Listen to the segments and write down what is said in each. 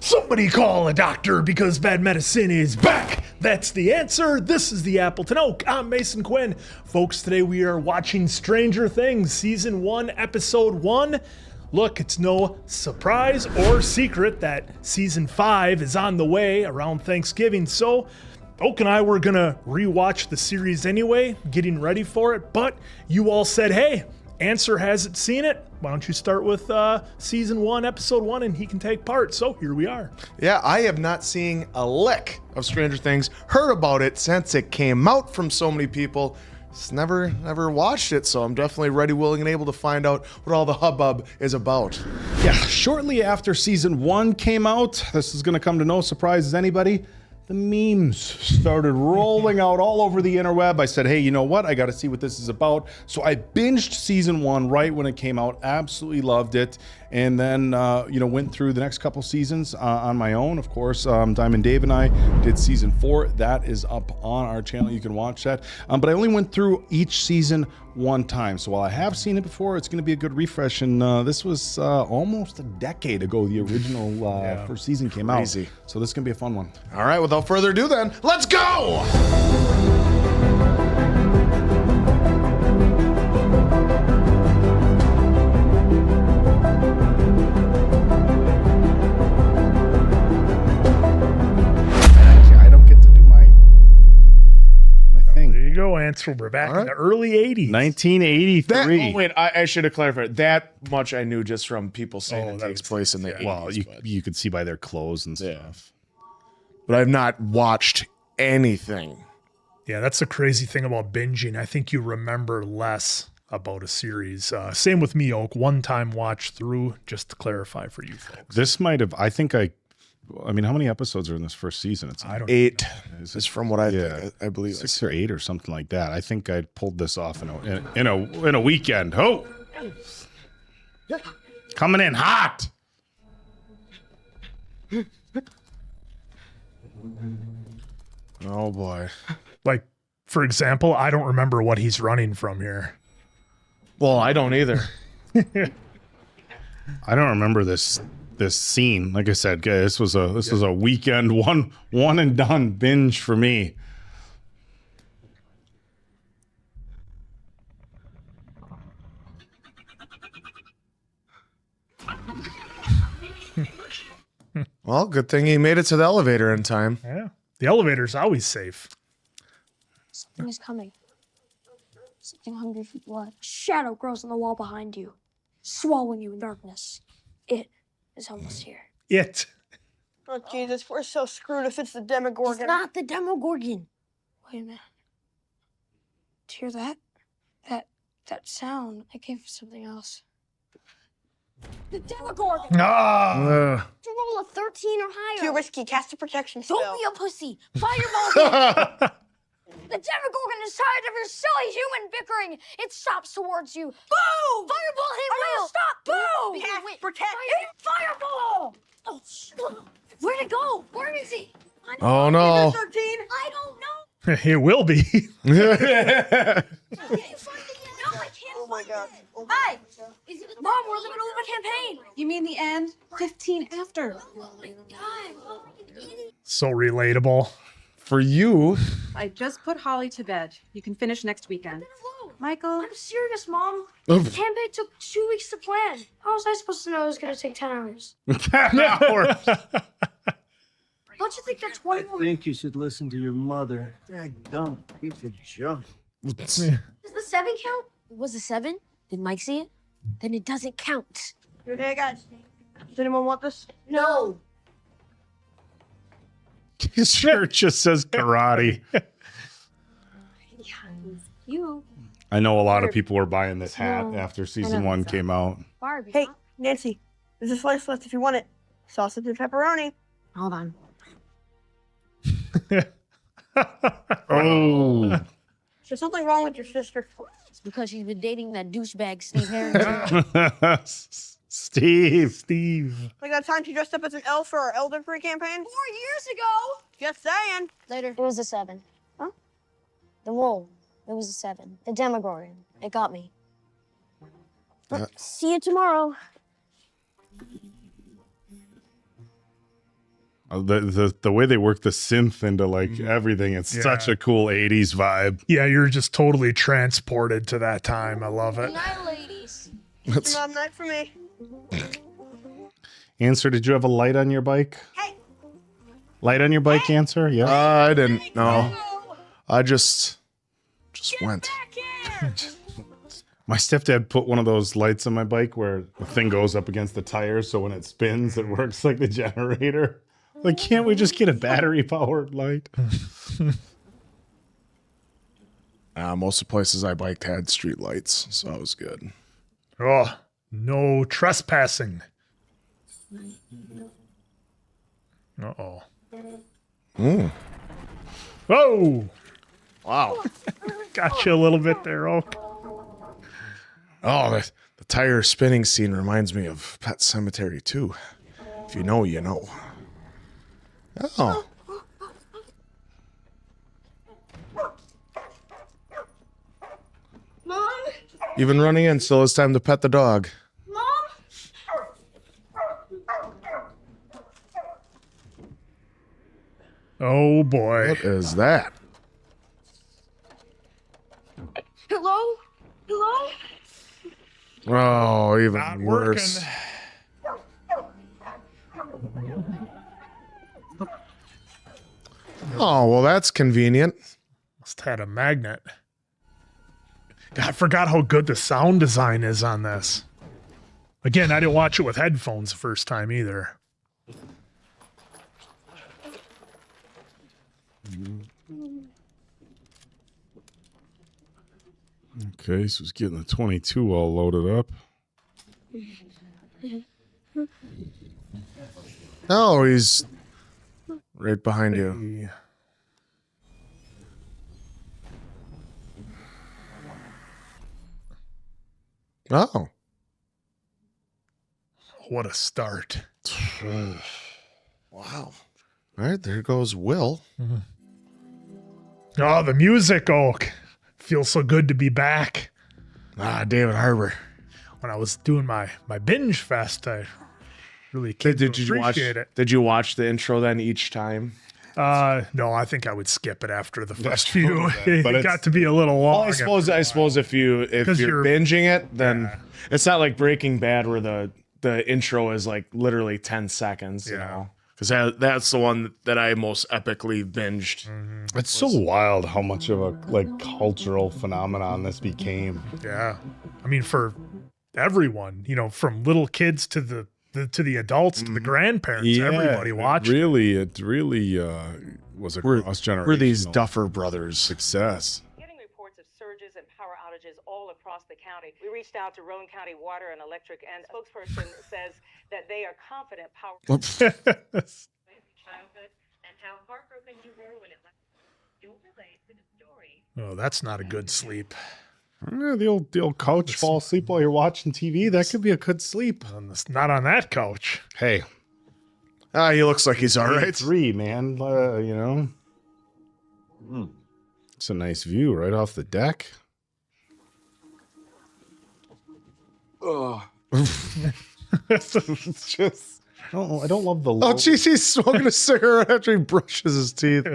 Somebody call a doctor because bad medicine is back. That's the answer. This is the Appleton Oak. I'm Mason Quinn. Folks, today we are watching Stranger Things Season 1, Episode 1. Look, it's no surprise or secret that Season 5 is on the way around Thanksgiving, so Oak and I were gonna rewatch the series anyway, getting ready for it, but you all said, hey, Answer hasn't seen it. Why don't you start with Season 1, Episode 1, and he can take part. So here we are. Yeah, I have not seen a lick of Stranger Things. Heard about it since it came out from so many people. Just never watched it, so I'm definitely ready, willing, and able to find out what all the hubbub is about. Yeah, shortly after Season 1 came out, this is going to come to no surprise as anybody, the memes started rolling out all over the interweb. I said, hey, you know what? I got to see what this is about. So I binged Season 1 right when it came out. Absolutely loved it. And then, went through the next couple seasons on my own. Of course, Diamond Dave and I did Season 4. That is up on our channel. You can watch that. But I only went through each season one time. So while I have seen it before, it's going to be a good refresh. And this was almost a decade ago the original first season came out. So this is going to be a fun one. All right, without further ado then, let's go! Answer. We're back in the early 80s. 1983. Wait, I should have clarified. That much I knew just from people saying it takes place in the 80s. Well, you could see by their clothes and stuff. But I've not watched anything. Yeah, that's the crazy thing about binging. I think you remember less about a series. Same with me, Oak. One time watch through, just to clarify for you folks. This might have, I mean, how many episodes are in this first season? It's 8. Is from what I think. I believe 6 or 8 or something like that. I think I pulled this off in a weekend. Oh, coming in hot. Oh boy. Like, for example, I don't remember what he's running from here. Well, I don't either. I don't remember this scene. Like I said, this was a weekend one and done binge for me. Well, good thing he made it to the elevator in time. Yeah, the elevator's always safe. Something is coming. Something hungry for blood. Shadow grows on the wall behind you, swallowing you in darkness. It is almost here. It. Oh, Jesus, we're so screwed if it's the Demogorgon. It's not the Demogorgon. Wait a minute. Do you hear that? That sound. It came from something else. The Demogorgon! Ah! To roll a 13 or higher. Too risky. Cast a protection spell. Don't be a pussy. Fireball! The Demogorgon is tired of your silly human bickering. It stops towards you. Boom! Fireball hit Will! Stop! Boom! Cast protect. Fireball! Oh, where'd it go? Where is he? Oh no. 13? I don't know. It will be. Can you find it yet? No, I can't. Oh my God. Hi! Mom, we're in the middle of a campaign. You mean the end? 15 after. Oh my God. So relatable. For you. I just put Holly to bed. You can finish next weekend. Michael? I'm serious, Mom. The campaign took 2 weeks to plan. How was I supposed to know it was going to take 10 hours? 10 hours. Don't you think that's one more? I think you should listen to your mother. Dumb piece of junk. Does the 7 count? Was the 7? Did Mike see it? Then it doesn't count. Hey, guys. Does anyone want this? No. His shirt just says karate. You. I know a lot of people were buying this hat after Season 1 came out. Barbie. Hey, Nancy. There's a slice left if you want it. Sausage and pepperoni. Hold on. Oh. There's something wrong with your sister. It's because she's been dating that douchebag Steve Harrington. Steve. Like that time she dressed up as an elf for our Elder Free campaign? 4 years ago! Just saying. Later. It was a 7. Huh? The roll. It was a 7. The Demogorgon. It got me. See you tomorrow. The way they work the synth into like everything, it's such a cool 80s vibe. Yeah, you're just totally transported to that time. I love it. Good night, ladies. Mom, night for me. Answer, did you have a light on your bike? Hey. Light on your bike, Answer? Yeah. I didn't know. I just went. My stepdad put one of those lights on my bike where the thing goes up against the tires, so when it spins, it works like the generator. Like, can't we just get a battery-powered light? Most of the places I biked had street lights, so that was good. Oh, no trespassing. Uh-oh. Whoa! Wow. Got you a little bit there, Oak. Oh, the tire spinning scene reminds me of Pet Sematary 2. If you know, you know. Oh. Mom? Even running in, still it's time to pet the dog. Mom? Oh, boy. What is that? Hello? Hello? Oh, even Not worse. working. Oh, well, that's convenient. Must have had a magnet. God, I forgot how good the sound design is on this. Again, I didn't watch it with headphones the first time either. Okay, so he's getting the 22 all loaded up. Oh, he's right behind you. Oh. What a start. Wow. All right, there goes Will. Oh, the music, Oak. Feels so good to be back. David Harbour. When I was doing my binge fest, I really came to appreciate it. Did you watch the intro then each time? No, I think I would skip it after the first few. But It got to be a little long. I suppose if you're binging it, then it's not like Breaking Bad where the intro is like literally 10 seconds, you know? Because that's the one that I most epically binged. It's so wild how much of a like cultural phenomenon this became. Yeah. I mean, for everyone, you know, from little kids to the adults to the grandparents, everybody watched. It really was a cross-generational We're these Duffer brothers. success. Getting reports of surges and power outages all across the county. We reached out to Rowan County Water and Electric, and a spokesperson says that they are confident power childhood and how heartbroken you were when it left. You'll relate to the story. Oh, that's not a good sleep. Yeah, the old couch, fall asleep while you're watching TV. That could be a good sleep. Not on that couch. Hey, He looks like he's all right. 3, man. You know, it's a nice view right off the deck. It's just, I don't love the. Oh, jeez, he's smoking a cigarette after he brushes his teeth.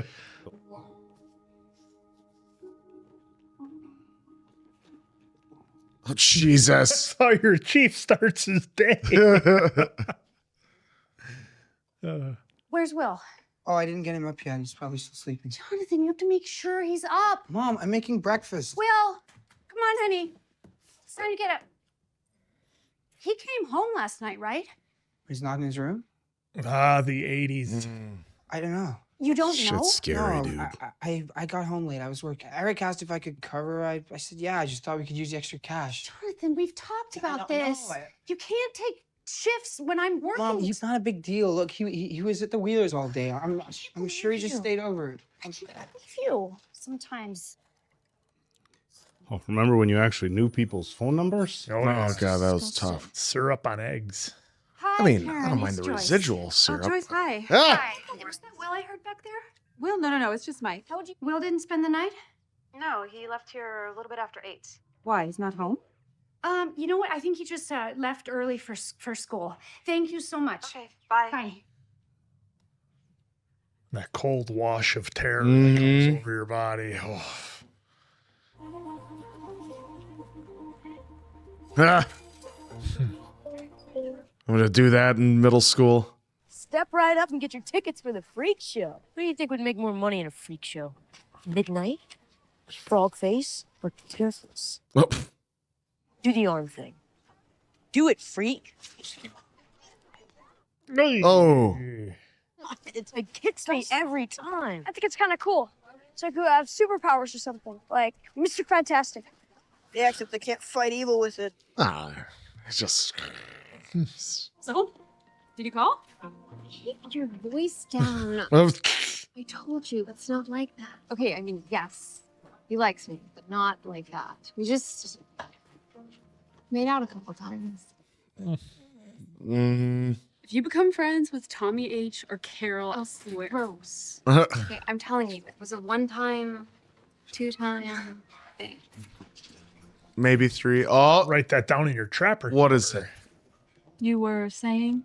Oh, Jesus. That's how your chief starts his day. Where's Will? Oh, I didn't get him up yet. He's probably still sleeping. Jonathan, you have to make sure he's up. Mom, I'm making breakfast. Will, come on, honey. It's time to get up. He came home last night, right? He's not in his room? The 80s. I don't know. You don't know? Shit's scary, No, dude. I got home late. I was working. Eric asked if I could cover. I said, yeah, I just thought we could use the extra cash. Jonathan, we've talked about I know, this. I- You can't take shifts when I'm working. Mom, he's not a big deal. Look, he was at the Wheelers all day. I'm sure he just stayed over. I can't believe you. Sometimes. Oh, remember when you actually knew people's phone numbers? Oh, Oh, God, that was tough. Syrup on eggs. Hi, I mean, Karen, I don't mind it's the Joyce. residual syrup. Oh, Joyce, hi. Ah! Was that Will I heard back there? Will, no, it's just Mike. How would you? Will didn't spend the night? No, he left here a little bit after 8. Why? He's not home? You know what? I think he just left early for school. Thank you so much. Okay, bye. Bye. That cold wash of terror that comes over your body. Oh. Ah. I'm gonna do that in middle school. Step right up and get your tickets for the freak show. Who do you think would make more money in a freak show? Midnight, frog face, or toothless? Oh. Do the arm thing. Do it, freak. Oh. It kicks me every time. I think it's kind of cool. It's like we have superpowers or something, like Mr. Fantastic. Yeah, except they can't fight evil with it. It's just. So, did you call? Keep your voice down. Oh. I told you, it's not like that. Okay, I mean, yes, he likes me, but not like that. We just made out a couple times. If you become friends with Tommy H. or Carol, I'll swear. Gross. Okay, I'm telling you, it was a one-time, two-time thing. Maybe 3. Oh, Write that down in your trapper. what is it? You were saying?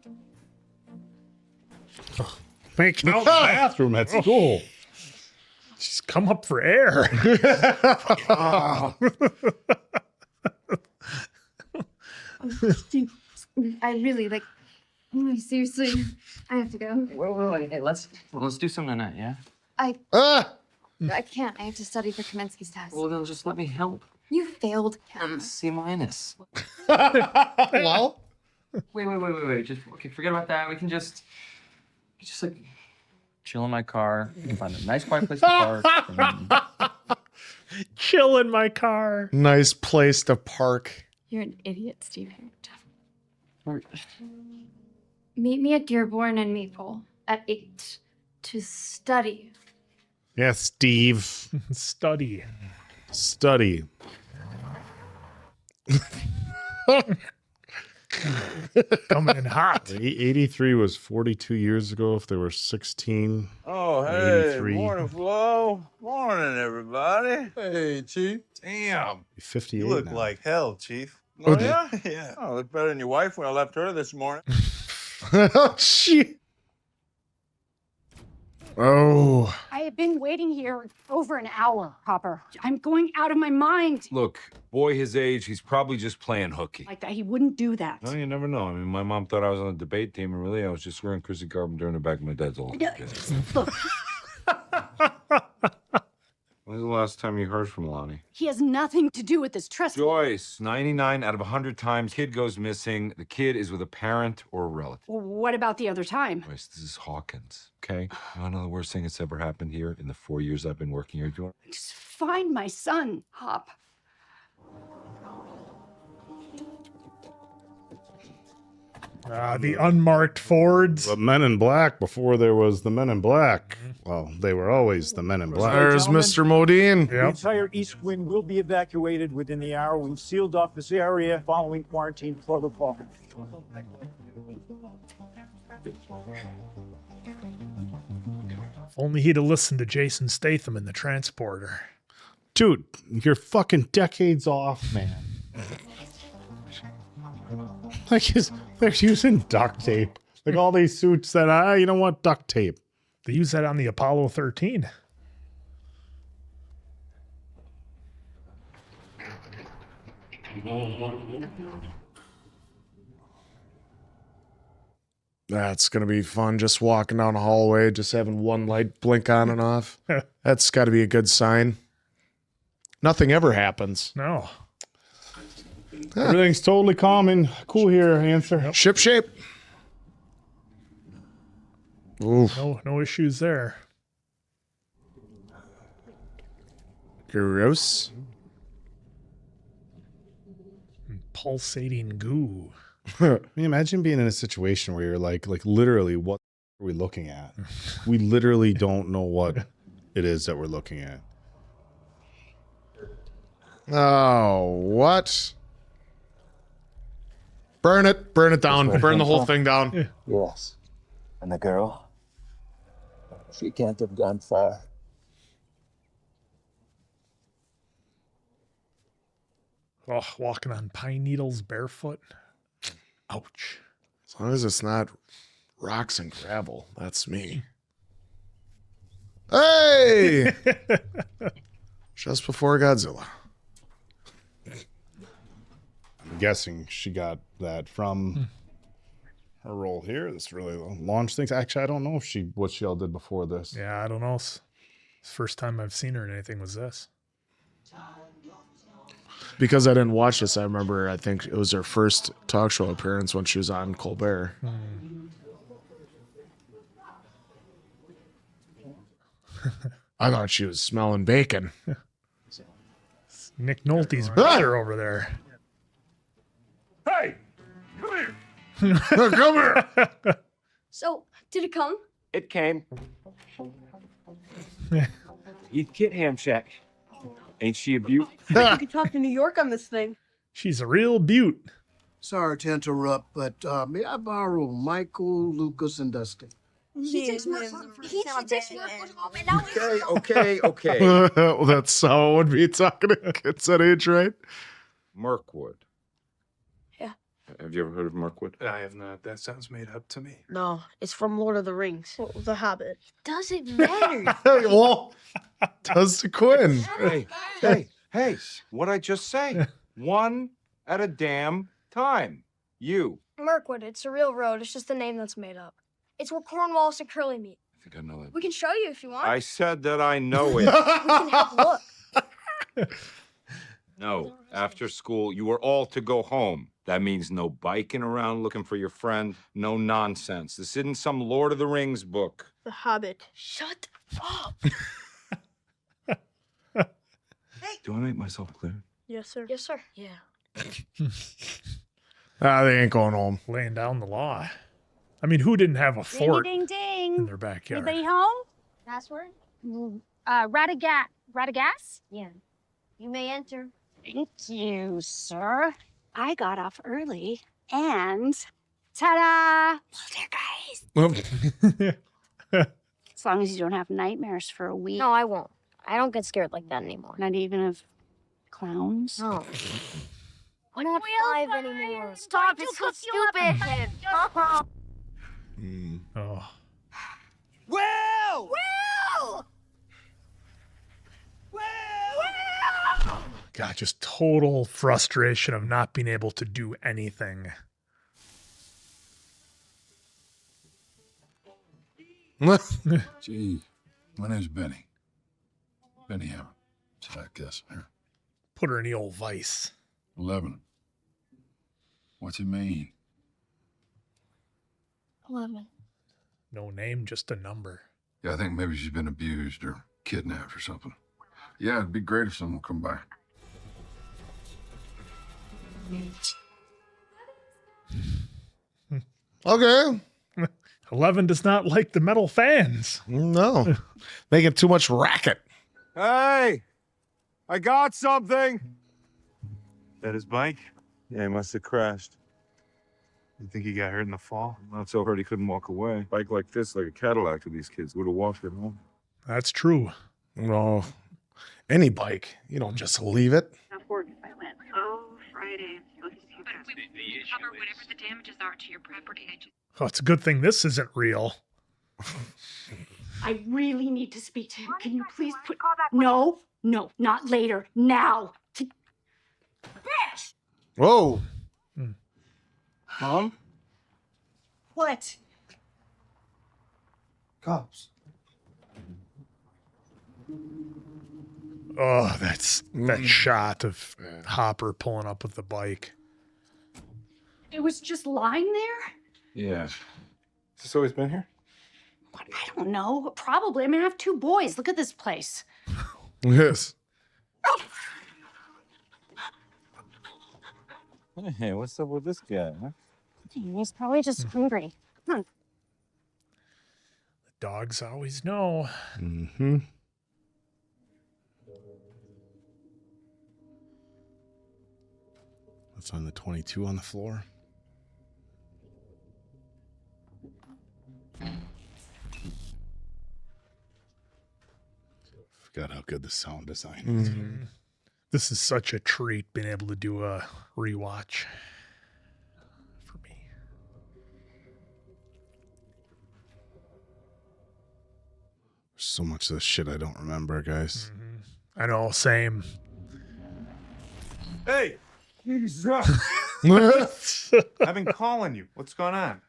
Making out in the bathroom at school. Just come up for air. I really, like, seriously, I have to go. Wait. Hey, let's do something tonight, yeah? Ah! I can't. I have to study for Kaminsky's test. Well, then just let me help. You failed him. C-. Well, Wait. Just okay. Forget about that. We can just like chill in my car. We can find a nice quiet place to park. Chill in my car. nice place to park. You're an idiot, Steve. Meet me at Dearborn and Maple at 8 to study. Yeah, Steve. Study. Study. Coming in hot. 83 was 42 years ago. If they were 16. Oh, hey, 83. morning, Flo. Morning, everybody. Hey, Chief. Damn. 58 You look now. like hell, Chief. Oh, Oh, yeah? Yeah. Oh, I look better than your wife when I left her this morning. Oh, shit. Oh. I have been waiting here over an hour, Hopper. I'm going out of my mind. Look, boy his age, he's probably just playing hooky. Like that, he wouldn't do that. No, you never know. I mean, my mom thought I was on the debate team, and really, I was just wearing Chrissy Carpenter in the back of my dad's old. Look, When's the last time you heard from Lonnie? he has nothing to do with this. Trust me. Joyce, 99 out of 100 times, kid goes missing. The kid is with a parent or a relative. Well, what about the other time? Joyce, this is Hawkins, okay? You wanna know the worst thing that's ever happened here in the 4 years I've been working here? Do you want? Just find my son, Hop. The unmarked Fords. The Men in Black before there was the Men in Black. Well, they were always the Men in Black. There's Mr. Modine. The entire east wing will be evacuated within the hour. We've sealed off this area following quarantine protocol. If only he'd have listened to Jason Statham in the transporter. Dude, you're fucking decades off, man. Like, they're using duct tape. Like all these suits that, you know what, duct tape. They use that on the Apollo 13. That's going to be fun. Just walking down a hallway, just having one light blink on and off. That's got to be a good sign. Nothing ever happens. No. Everything's totally calm and cool here, Answer. Ship shape. Oof. No issues there. Gross. Pulsating goo. I mean, imagine being in a situation where you're like literally, what are we looking at? We literally don't know what it is that we're looking at. Oh, what? Burn it down. Burn the whole thing down. Yes. And the girl? She can't have gone far. Oh, walking on pine needles barefoot. Ouch. As long as it's not rocks and gravel, that's me. Hey! Just before Godzilla. I'm guessing she got that from her role here. This really launched things. Actually, I don't know if what she all did before this. Yeah, I don't know. First time I've seen her in anything was this. Because I didn't watch this, I remember, I think it was her first talk show appearance when she was on Colbert. I thought she was smelling bacon. Nick Nolte's brother over there. Hey, come here. Come here. So, did it come? It came. Eat Kit Ham Shack. Ain't she a beaut? I think you could talk to New York on this thing. She's a real beaut. Sorry to interrupt, but may I borrow Michael, Lucas, and Dustin? He takes work home, and now Okay. Well, that's how it would be talking to kids that age, right? Mirkwood. Yeah. Have you ever heard of Mirkwood? I have not. That sounds made up to me. No, it's from Lord of the Rings. Well, the Hobbit. doesn't matter. Well, Dustin Quinn. Hey, what'd I just say? One at a damn time. You. Mirkwood, it's a real road. It's just a name that's made up. It's where Cornwallis and Curly meet. I think I know that. We can show you if you want. I said that I know it. We can help look. No, after school, you are all to go home. That means no biking around looking for your friend, no nonsense. This isn't some Lord of the Rings book. The Hobbit. Shut up. Do I make myself clear? Yes, sir. Yes, sir. Yeah. They ain't going home. Laying down the law. I mean, who didn't have a fort Ding, ding, in ding. their backyard? Anybody home? Password? Radagast? Yeah. You may enter. Thank you, sir. I got off early and ta-da! Poltergeist. As long as you don't have nightmares for a week. No, I won't. I don't get scared like that anymore. Not even of clowns. No. We're not five anymore. Stop, it's so stupid. Oh. Will! Will! God, just total frustration of not being able to do anything. Gee, my name's Benny. Benny Hammer. So I guess. Here. Put her in the old vice. 11. What's it mean? 11. No name, just a number. Yeah, I think maybe she's been abused or kidnapped or something. Yeah, it'd be great if someone would come by. Okay. 11 does not like the metal fans. No. Making too much racket. Hey! I got something! That his bike? Yeah, he must have crashed. You think he got hurt in the fall? Not so hurt he couldn't walk away. Bike like this, like a Cadillac to these kids, would have walked it home. That's true. No. Any bike. You don't just leave it. Important if I went. Oh, Friday. But we cover whatever the damages are to your property. Oh, it's a good thing this isn't real. I really need to speak to him. Can you please put... No, not later. Now. Bitch! Whoa. Mom? What? Cops. Oh, that shot of Hopper pulling up with the bike. It was just lying there? Yeah. Has this always been here? I don't know. Probably. I mean, I have two boys. Look at this place. Yes. Hey, what's up with this guy, huh? He's probably just hungry. Come on. The dogs always know. Mm-hmm. What's on the 22 on the floor? Forgot how good the sound design is. Mm-hmm. This is such a treat being able to do a rewatch for me. So much of this shit I don't remember, guys. I know, same. Hey! Jesus. I've been calling you. What's going on?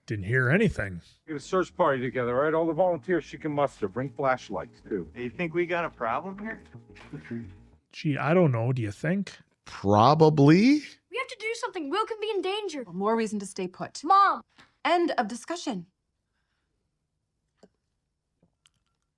Didn't hear anything. Get a search party together, all right? All the volunteers she can muster. Bring flashlights, too. Hey, you think we got a problem here? Gee, I don't know. Do you think? Probably. We have to do something. Will could be in danger. More reason to stay put. Mom! End of discussion.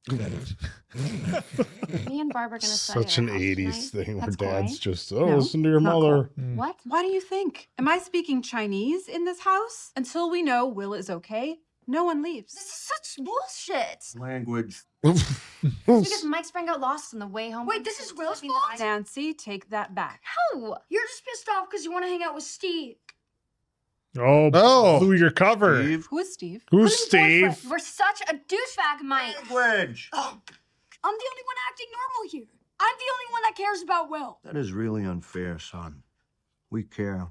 Me and Barb are gonna study Such an our house 80s tonight. thing where That's dad's cool. just, No, listen to your not mother. What? Why do you think? Am I speaking Chinese in this house? Until we know Will is okay, no one leaves. This is such bullshit. Language. Because Mike's friend got lost on the way home. Wait, this is Will's fault? Nancy, take that back. How? You're just pissed off because you want to hang out with Steve. Oh, blew your cover. Steve. Who is Steve? Who's Steve? We're such a douchebag, Mike. Language. Oh, I'm the only one acting normal here. I'm the only one that cares about Will. That is really unfair, son. We care.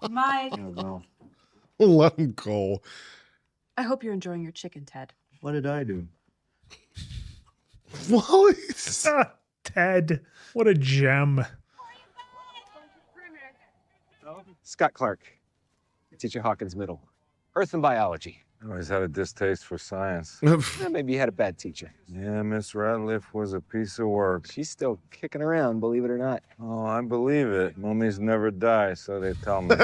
Mike, Let him go. I hope you're enjoying your chicken, Ted. What did I do? What? Ted. What a gem. Scott Clark. I teach at Hawkins Middle. Earth and biology. I always had a distaste for science. Maybe you had a bad teacher. Yeah, Miss Ratliff was a piece of work. She's still kicking around, believe it or not. Oh, I believe it. Mummies never die, so they tell me.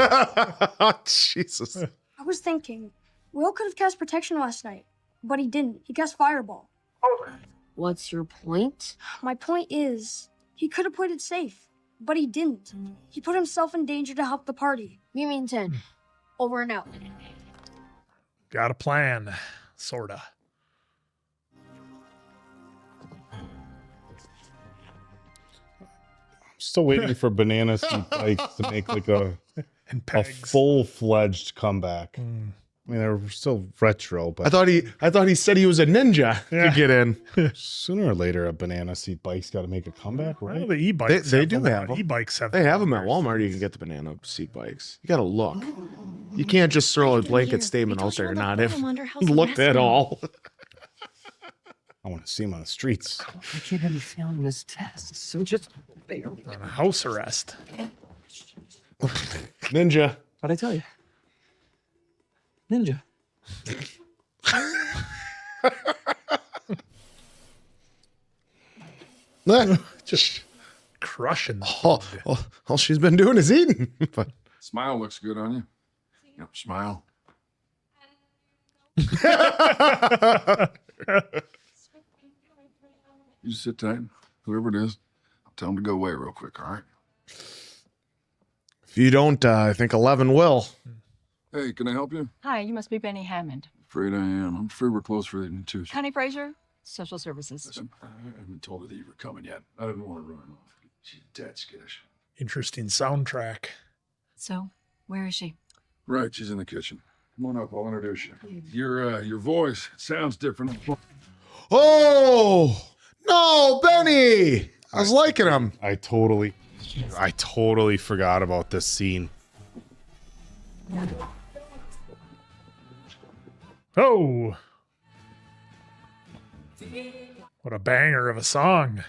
Jesus. I was thinking, Will could have cast protection last night, but he didn't. He cast fireball. What's your point? My point is, he could have played it safe, but he didn't. He put himself in danger to help the party. You mean 10. Over and out. Got a plan. Sorta. Still waiting for Banana Seat Bikes to make like a full-fledged comeback. I mean, they're still retro, but I thought he said he was a ninja to get in. Sooner or later, a Banana Seat Bike's got to make a comeback, right? Well, the e-bikes. They do have them. E-bikes have. They have them at Walmart. You can get the banana seat bikes. You gotta look. You can't just throw a blanket statement out there and not have looked at all. I want to see him on the streets. I can't have you failing this test. So just On a house arrest. Ninja. What'd I tell you? Ninja. Just crushing. All she's been doing is eating. But Smile looks good on you. Yep, smile. You sit tight. Whoever it is, I'll tell him to go away real quick, all right? if you don't, I think 11 will. Hey, can I help you? Hi, you must be Benny Hammond. Afraid I am. I'm afraid we're closed for the institution. Connie Fraser, Social Services. Listen, I haven't told her that you were coming yet. I didn't want to run her off. She's dead skittish. Interesting soundtrack. So, where is she? Right, she's in the kitchen. Come on up, I'll introduce you. Your voice sounds different. Oh no, Benny! I was liking him. I totally forgot about this scene. Oh. What a banger of a song.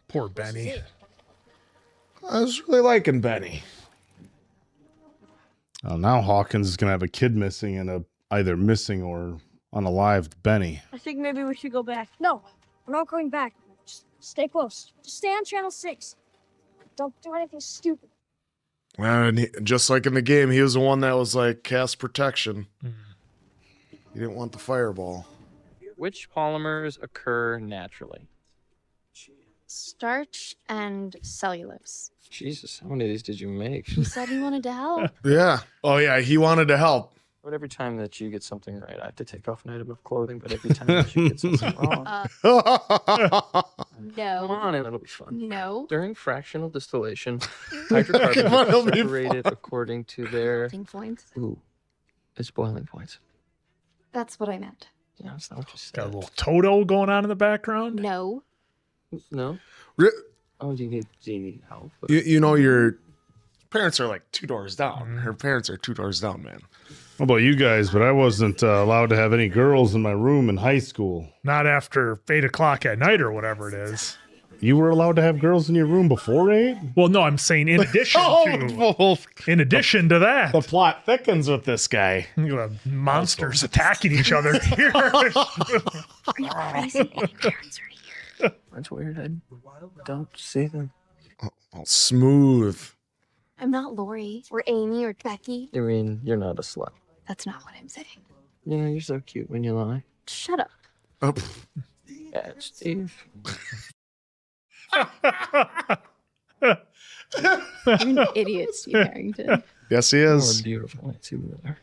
Poor Benny. I was really liking Benny. Now Hawkins is gonna have a kid missing and either missing or unalived Benny. I think maybe we should go back. No, we're not going back. Just stay close. Just stay on channel 6. Don't do anything stupid. And just like in the game, he was the one that was like cast protection. He didn't want the fireball. Which polymers occur naturally? Starch and cellulose. Jesus, how many of these did you make? You said you wanted to help. Yeah. Oh yeah, he wanted to help. But every time that you get something right, I have to take off an item of clothing. But every time that you get something wrong, No. come on, it'll be fun. No. During fractional distillation, hydrocarbons Come on, are it'll be separated according to their Melting points. it's boiling points. That's what I meant. Yeah, that's not what you said. Got a little Toto going on in the background. No. No. Ri- Oh, do you need help? You know your Parents are like 2 doors down. Her parents are 2 doors down, man. How about you guys? But I wasn't allowed to have any girls in my room in high school. Not after 8 o'clock at night or whatever it is. You were allowed to have girls in your room before 8? Well, no, I'm saying in addition in addition to that. The plot thickens with this guy. You have monsters attacking each other here. Are you crazy? Any parents are here. That's weird. I don't see them. Oh, smooth. I'm not Lori or Amy or Becky. I mean, you're not a slut. That's not what I'm saying. You know, you're so cute when you lie. Shut up. Oh. Yeah, Steve. You're an idiot, Steve Harrington. Yes, he is. More beautiful. Let's see what they are.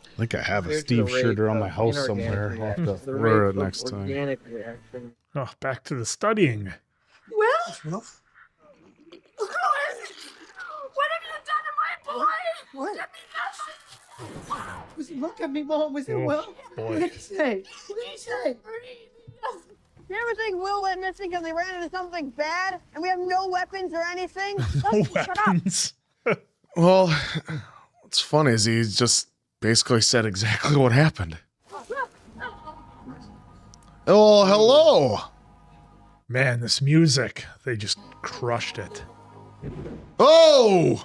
I think I have a There's Steve the rate shirt around my of house inorganic somewhere. I'll have to reaction. The wear rate it of next time. organic reaction. Oh, back to the studying. Will? What have you done to my boy? What? Was it, look at me, Mom. Was it Oh, Will? boy. What did he say? What did he say? You ever think Will went missing because they ran into something bad and we have no weapons or anything? No Shut up. weapons. Well, what's funny is he just basically said exactly what happened. Oh, hello. Man, this music, they just crushed it. Oh!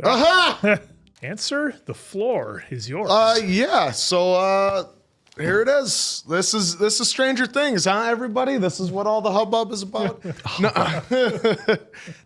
Aha! Answer, the floor is yours. Yeah, so here it is. This is Stranger Things, huh, everybody? This is what all the hubbub is about.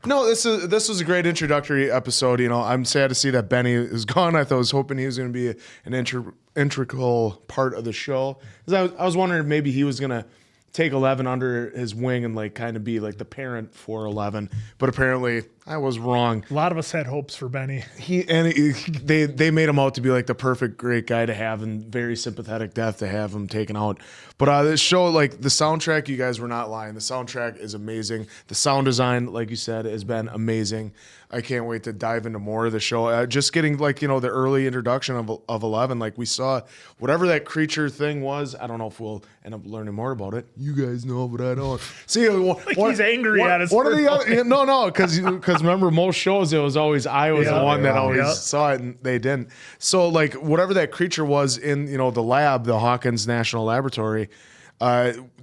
No, this was a great introductory episode. You know, I'm sad to see that Benny is gone. I was hoping he was going to be an integral part of the show. 'Cause I was wondering if maybe he was going to take 11 under his wing and like kind of be like the parent for 11, but apparently I was wrong. A lot of us had hopes for Benny. They made him out to be like the perfect great guy to have and very sympathetic death to have him taken out. But this show, like the soundtrack, you guys were not lying. The soundtrack is amazing. The sound design, like you said, has been amazing. I can't wait to dive into more of the show. Just getting like, you know, the early introduction of 11, like we saw whatever that creature thing was. I don't know if we'll end up learning more about it. You guys know, but I don't. See, He's angry at us. One of the other, no, because remember most shows it was always I was the one that always saw it and they didn't. So like whatever that creature was in, you know, the lab, the Hawkins National Laboratory,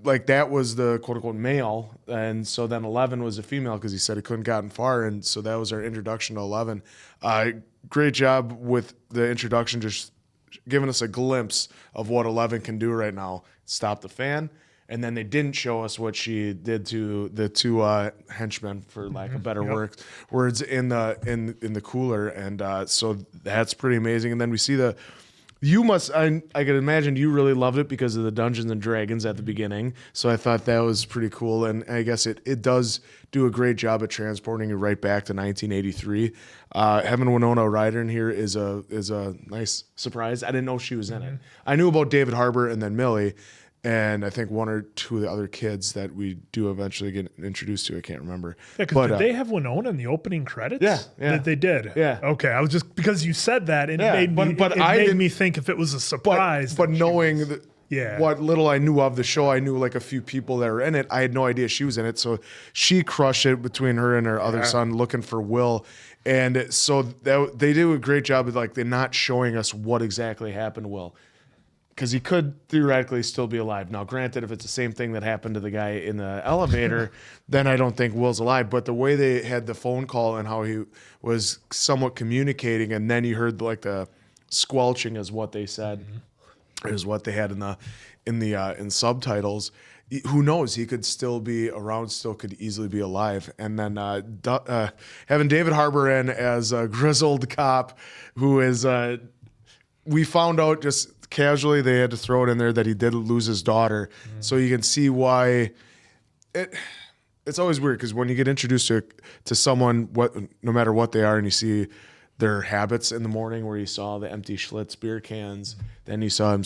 like that was the quote unquote male, and so then 11 was a female because he said he couldn't gotten far, and so that was our introduction to 11. Great job with the introduction, just giving us a glimpse of what 11 can do right now. Stop the fan. And then they didn't show us what she did to the two henchmen, for lack of better words, in the cooler, and so that's pretty amazing. And then we see I could imagine you really loved it because of the Dungeons and Dragons at the beginning. So I thought that was pretty cool, and I guess it does do a great job at transporting you right back to 1983. Having Winona Ryder in here is a nice surprise. I didn't know she was in it. I knew about David Harbour and then Millie. And I think one or two of the other kids that we do eventually get introduced to, I can't remember. Yeah, because did they have Winona in the opening credits? Yeah. They did? Yeah. Okay, I was just, because you said that, it made me think if it was a surprise. But knowing Yeah. What little I knew of the show, I knew like a few people that were in it. I had no idea she was in it. So she crushed it between her and her other son looking for Will. And so they do a great job of like, they're not showing us what exactly happened to Will. Because he could theoretically still be alive. Now, granted, if it's the same thing that happened to the guy in the elevator, then I don't think Will's alive. But the way they had the phone call and how he was somewhat communicating, and then you heard like the squelching is what they said, is what they had in subtitles. Who knows? He could still be around, still could easily be alive. And then having David Harbour in as a grizzled cop who is, we found out just casually, they had to throw it in there that he did lose his daughter. So you can see why it's always weird, because when you get introduced to someone, no matter what they are, and you see their habits in the morning, where you saw the empty Schlitz beer cans, then you saw him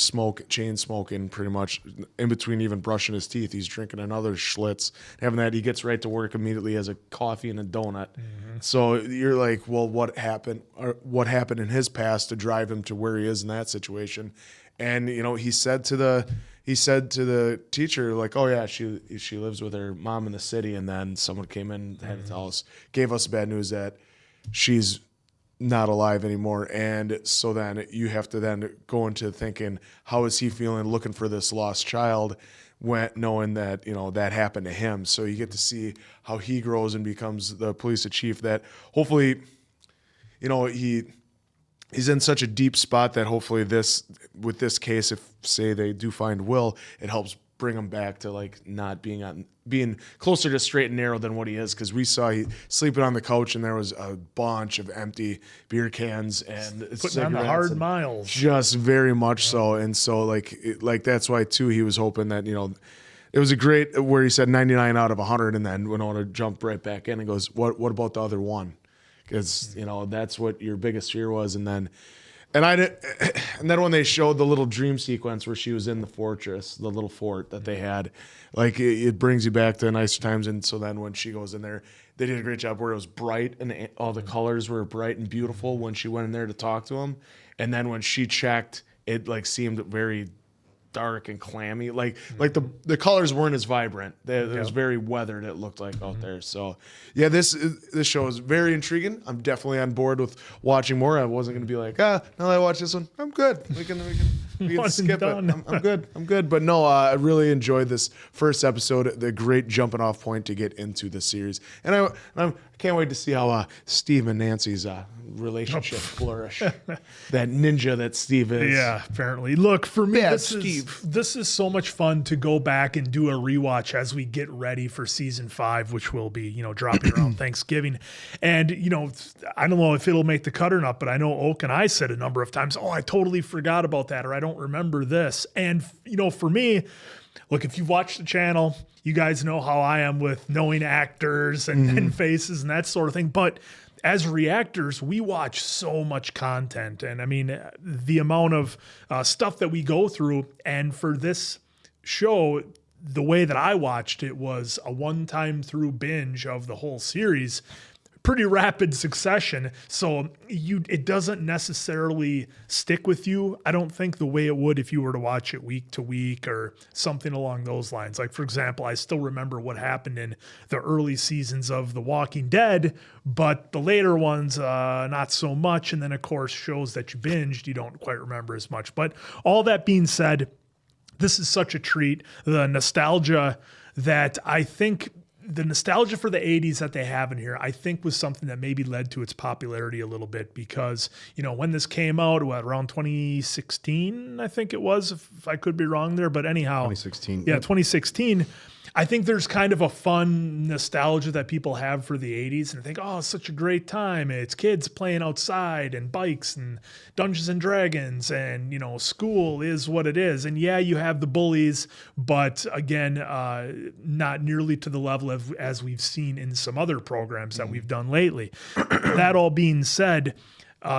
chain smoking pretty much in between even brushing his teeth. He's drinking another Schlitz. Having that, he gets right to work immediately, has a coffee and a donut. So you're like, well, what happened in his past to drive him to where he is in that situation? And you know, he said to the teacher, like, oh yeah, she lives with her mom in the city. And then someone came in, had to tell us, gave us bad news that she's not alive anymore. And so then you have to then go into thinking, how is he feeling looking for this lost child, when knowing that, you know, that happened to him. So you get to see how he grows and becomes the police chief that hopefully, you know, he's in such a deep spot that hopefully with this case, if say they do find Will, it helps bring him back to like not being closer to straight and narrow than what he is. Cause we saw he sleeping on the couch and there was a bunch of empty beer cans and putting on the hard miles. Just very much so. And so like that's why too, he was hoping that, you know, it was a great where he said 99 out of 100 and then Winona jumped right back in and goes, what about the other one? Because, you know, that's what your biggest fear was. And then when they showed the little dream sequence where she was in the fortress, the little fort that they had, like it brings you back to nicer times. And so then when she goes in there, they did a great job where it was bright and all the colors were bright and beautiful when she went in there to talk to him. And then when she checked, it like seemed very dark and clammy. Like the colors weren't as vibrant. It was very weathered, it looked like out there. So yeah, this show is very intriguing. I'm definitely on board with watching more. I wasn't going to be like, now that I watch this one, I'm good. We can skip it. I'm good. But no, I really enjoyed this first episode. The great jumping off point to get into the series. And I can't wait to see how Steve and Nancy's relationship flourish. That ninja that Steve is. Yeah, apparently. Look, for me, this is so much fun to go back and do a rewatch as we get ready for season 5, which will be, you know, dropping around Thanksgiving. And, you know, I don't know if it'll make the cut or not, but I know Oak and I said a number of times, I totally forgot about that, or I don't remember this. And, you know, for me, look, if you've watched the channel, you guys know how I am with knowing actors and faces and that sort of thing. But as reactors, we watch so much content. And I mean, the amount of stuff that we go through. And for this show, the way that I watched it was a one-time through binge of the whole series. Pretty rapid succession, so it doesn't necessarily stick with you, I don't think, the way it would if you were to watch it week to week or something along those lines. Like, for example, I still remember what happened in the early seasons of The Walking Dead, but the later ones, not so much. And then, of course, shows that you binged, you don't quite remember as much. But all that being said, this is such a treat. The nostalgia that I think... The nostalgia for the 80s that they have in here, I think, was something that maybe led to its popularity a little bit because, you know, when this came out, around 2016, I think it was, if I could be wrong there, but anyhow. 2016. Yeah, 2016. I think there's kind of a fun nostalgia that people have for the 80s and think, it's such a great time. It's kids playing outside and bikes and Dungeons and Dragons and, you know, school is what it is. And yeah, you have the bullies, but again, not nearly to the level of as we've seen in some other programs that we've done lately. That all being said,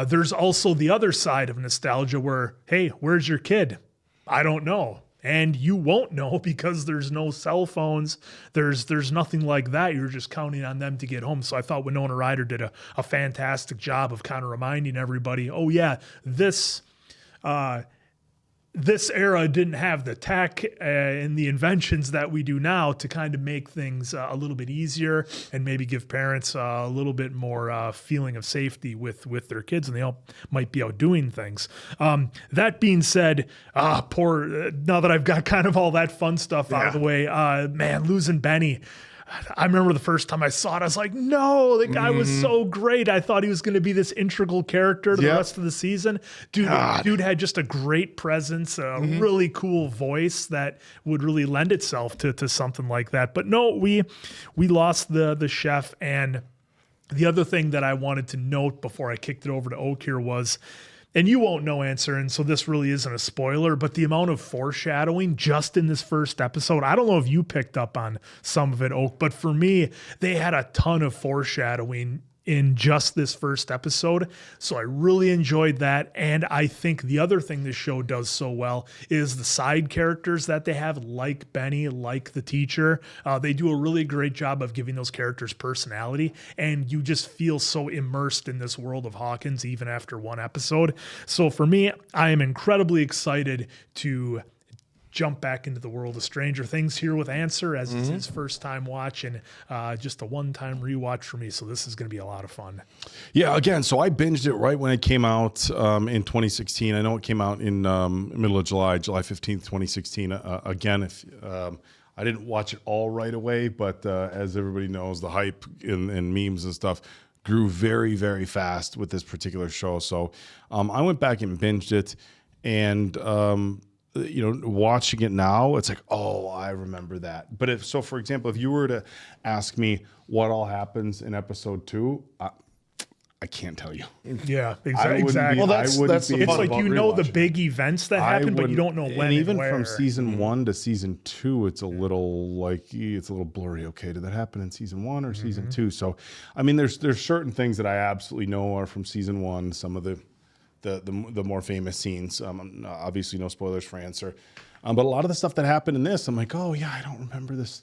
there's also the other side of nostalgia where, hey, where's your kid? I don't know. And you won't know because there's no cell phones. There's nothing like that. You're just counting on them to get home. So I thought Winona Ryder did a fantastic job of kind of reminding everybody, this era didn't have the tech and the inventions that we do now to kind of make things a little bit easier and maybe give parents a little bit more feeling of safety with their kids, and they all might be out doing things. That being said, now that I've got kind of all that fun stuff out of the way, losing Benny. I remember the first time I saw it, I was like, no, the guy was so great. I thought he was going to be this integral character to the rest of the season. Dude had just a great presence, a really cool voice that would really lend itself to something like that. But no, we lost the chef. And the other thing that I wanted to note before I kicked it over to Oak here was, and you won't know answer, and so this really isn't a spoiler, but the amount of foreshadowing just in this first episode, I don't know if you picked up on some of it, Oak, but for me, they had a ton of foreshadowing in just this first episode. So I really enjoyed that. And I think the other thing this show does so well is the side characters that they have, like Benny, like the teacher. They do a really great job of giving those characters personality. And you just feel so immersed in this world of Hawkins, even after one episode. So for me, I am incredibly excited to jump back into the world of Stranger Things here with Answer, as it's his first time watch, and just a one-time rewatch for me. So this is going to be a lot of fun. Yeah, again, so I binged it right when it came out in 2016. I know it came out in middle of July 15th, 2016. Again, if I didn't watch it all right away, but as everybody knows, the hype and memes and stuff grew very, very fast with this particular show. So I went back and binged it, and watching it now, it's like, oh, I remember that. But for example, if you were to ask me what all happens in episode 2, I can't tell you. Yeah, exactly. Well, that's the it's fun like about the big events that happen, but you don't know when. And even where. from season 1 to season 2, it's a little blurry. Okay, did that happen in season 1 or season 2? So, I mean, there's certain things that I absolutely know are from season 1. Some of the more famous scenes. Obviously, no spoilers for Answer, but a lot of the stuff that happened in this, I'm like, oh yeah, I don't remember this.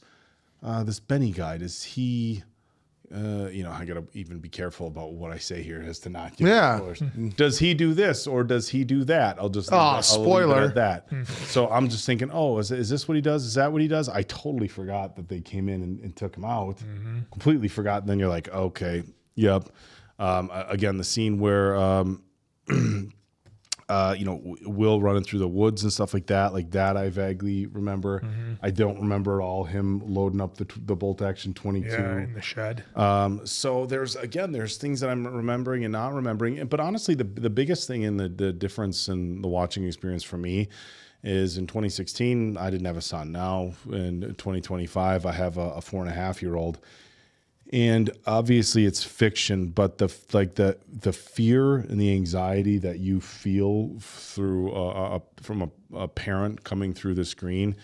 This Benny guy, does he? I gotta even be careful about what I say here as to not give spoilers. Does he do this or does he do that? I'll just spoiler leave it at that. So I'm just thinking, oh, is this what he does? Is that what he does? I totally forgot that they came in and took him out. Completely forgot. And then you're like, okay, yep. Again, the scene where Will running through the woods and stuff like that I vaguely remember. I don't remember at all him loading up the bolt action 22 in the shed. So there's things that I'm remembering and not remembering. But honestly, the biggest thing in the difference in the watching experience for me is in 2016, I didn't have a son. Now in 2025, I have a 4.5-year-old. And obviously it's fiction, but the fear and the anxiety that you feel through from a parent coming through the screen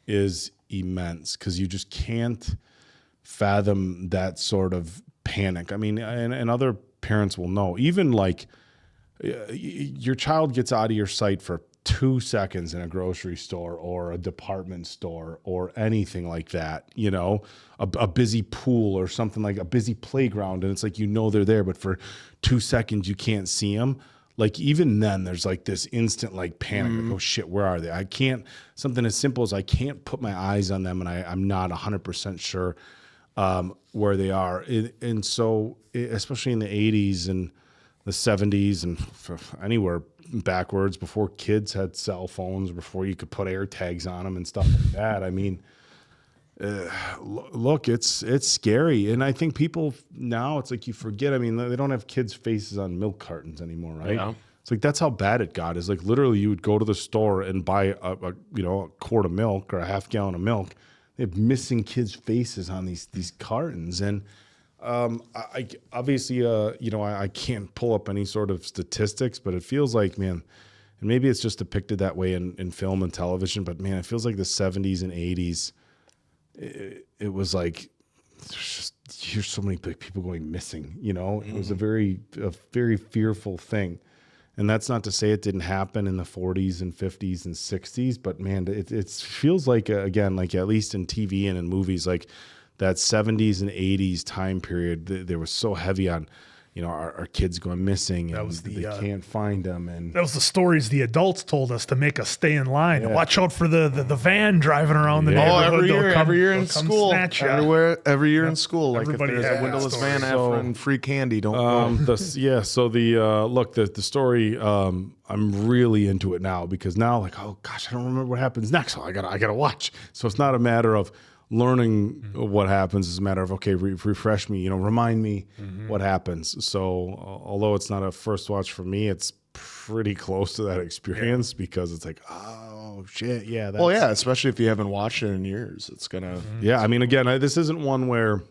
is immense, because you just can't fathom that sort of panic. I mean, and other parents will know, even like your child gets out of your sight for 2 seconds in a grocery store or a department store or anything like that, a busy pool or something, like a busy playground. And it's like, they're there, but for 2 seconds, you can't see them. Like, even then there's like this instant like panic, like, oh shit, where are they? Something as simple as I can't put my eyes on them, and I'm not 100% sure where they are. And so, especially in the 80s and the 70s and anywhere backwards, before kids had cell phones, before you could put air tags on them and stuff like that. I mean, look, it's scary. And I think people now, it's like you forget. I mean, they don't have kids' faces on milk cartons anymore, right? Yeah. It's like, that's how bad it got. Is like, literally you would go to the store and buy a quart of milk or a half gallon of milk. They have missing kids' faces on these cartons. And I obviously, I can't pull up any sort of statistics, but it feels like, man, and maybe it's just depicted that way in film and television, but man, it feels like the 70s and 80s, it was like, here's so many people going missing, It was a very fearful thing. And that's not to say it didn't happen in the 40s and 50s and 60s, but man, it feels like, again, like at least in TV and in movies, like that 70s and 80s time period, they were so heavy on, our kids going missing, and they can't find them. And that was the stories the adults told us to make us stay in line and watch out for the van driving around the neighborhood. Every year in school, every year in school, like Everybody if there's a windowless van offering free candy, don't go. The story, I'm really into it now, because now, like, oh gosh, I don't remember what happens next. So I gotta watch. So it's not a matter of learning what happens, is a matter of, okay, refresh me, remind me what happens. So although it's not a first watch for me, it's pretty close to that experience, because it's like, oh shit, yeah. Well, yeah, especially if you haven't watched it in years, it's gonna. Yeah, I mean, again, this isn't one where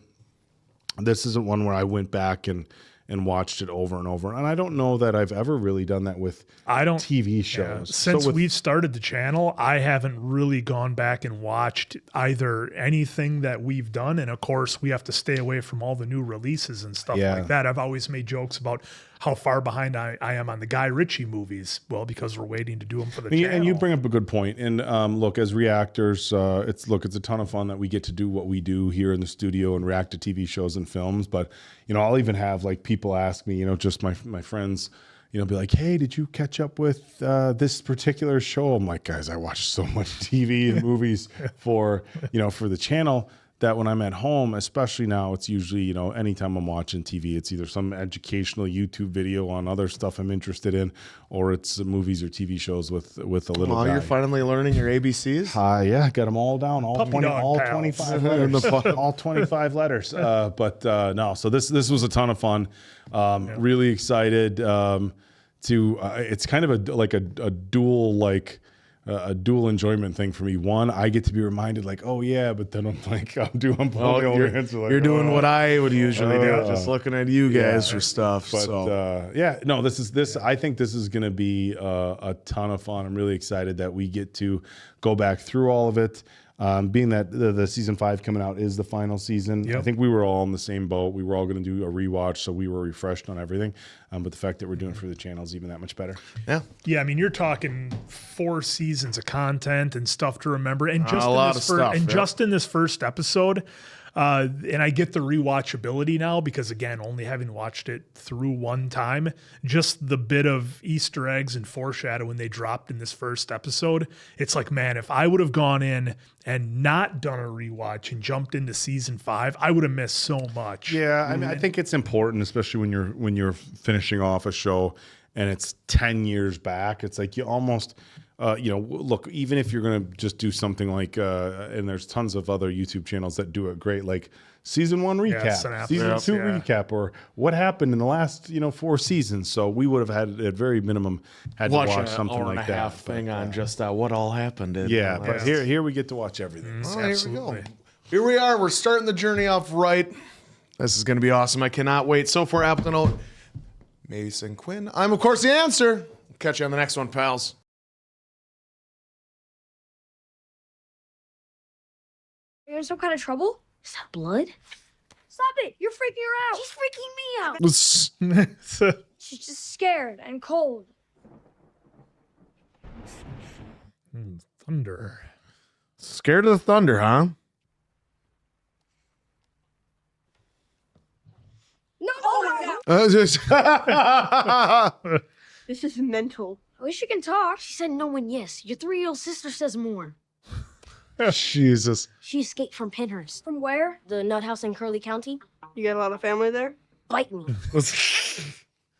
I went back and watched it over and over. And I don't know that I've ever really done that with TV shows. Since we've started the channel, I haven't really gone back and watched either anything that we've done. And of course, we have to stay away from all the new releases and stuff like that. I've always made jokes about how far behind I am on the Guy Ritchie movies. Well, because we're waiting to do them for the channel. And you bring up a good point. And look, as reactors, it's a ton of fun that we get to do what we do here in the studio and react to TV shows and films. But, I'll even have like people ask me, just my friends, be like, hey, did you catch up with this particular show? I'm like, guys, I watch so much TV and movies for the channel that when I'm at home, especially now, it's usually, anytime I'm watching TV, it's either some educational YouTube video on other stuff I'm interested in, or it's movies or TV shows with a little guy. You're finally learning your ABCs? Yeah, got them all down, all 25 letters. All 25 letters. No, so this was a ton of fun. Really excited it's kind of a dual enjoyment thing for me. One, I get to be reminded but then I'm like, you're doing what I would usually do, just looking at you guys for stuff. I think this is going to be a ton of fun. I'm really excited that we get to go back through all of it. Being that the season 5 coming out is the final season. Yep. I think we were all in the same boat. We were all going to do a rewatch, so we were refreshed on everything. But the fact that we're doing it for the channel is even that much better. Yeah. Yeah, I mean, you're talking 4 seasons of content and stuff to remember. And just just in this first episode, and I get the rewatchability now because, again, only having watched it through one time, just the bit of Easter eggs and foreshadowing they dropped in this first episode, it's like, man, if I would have gone in and not done a rewatch and jumped into season 5, I would have missed so much. Yeah, I mean, I think it's important, especially when you're finishing off a show and it's 10 years back. It's like you almost... look, even if you're going to just do something like, and there's tons of other YouTube channels that do it great, like season 1 recap, season 2 recap, or what happened in the last, 4 seasons. So we would have had at very minimum had to watch something like that. Half thing on just what all happened. But here we get to watch everything. Here we go. Here we are. We're starting the journey off right. This is going to be awesome. I cannot wait. So for Apple Note, Mason Quinn. I'm, of course, the answer. Catch you on the next one, pals. Are you in some kind of trouble? Is that blood? Stop it! You're freaking her out! She's freaking me out! She's just scared and cold. Thunder. Scared of the thunder, huh? No! This is mental. At least she can talk. She said no and yes. Your 3-year-old sister says more. Jesus. She escaped from Penhurst. From where? The nut house in Curly County. You got a lot of family there? Bite me.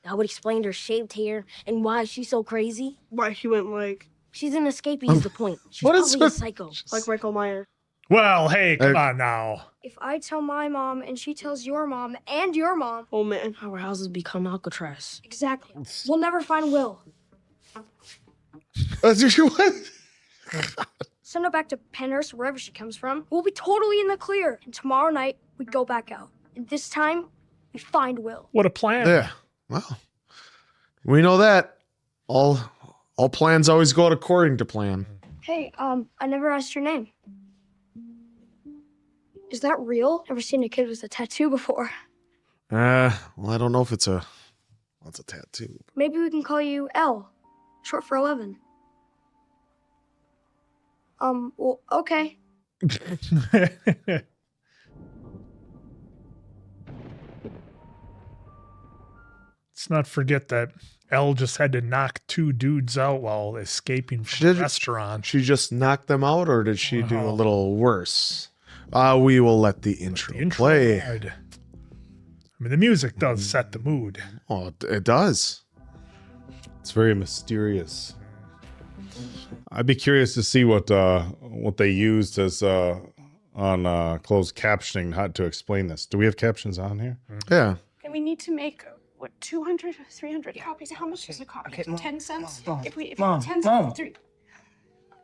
That would explain her shaved hair and why she's so crazy. Why she went like... She's an escapee is the point. She's probably a psycho. Like Michael Myers. Well, hey, come on now. If I tell my mom and she tells your mom and your mom... Oh, man. Our houses become Alcatraz. Exactly. We'll never find Will. Send her back to Penhurst, wherever she comes from. We'll be totally in the clear. And tomorrow night, we go back out. And this time, we find Will. What a plan. Yeah. Well, we know that. All plans always go according to plan. Hey, I never asked your name. Is that real? Never seen a kid with a tattoo before. Well, I don't know if it's a tattoo. Maybe we can call you L, short for 11. Well, okay. Let's not forget that Elle just had to knock 2 dudes out while escaping from the restaurant. She just knocked them out, or did she do a little worse? We will let the intro play. I mean, the music does set the mood. Oh, it does. It's very mysterious. I'd be curious to see what they used as on closed captioning how to explain this. Do we have captions on here? Yeah. And we need to make 200, 300 copies. How much does a copy? Okay, 10 cents. Mom, if 10 Mom, cents, 3.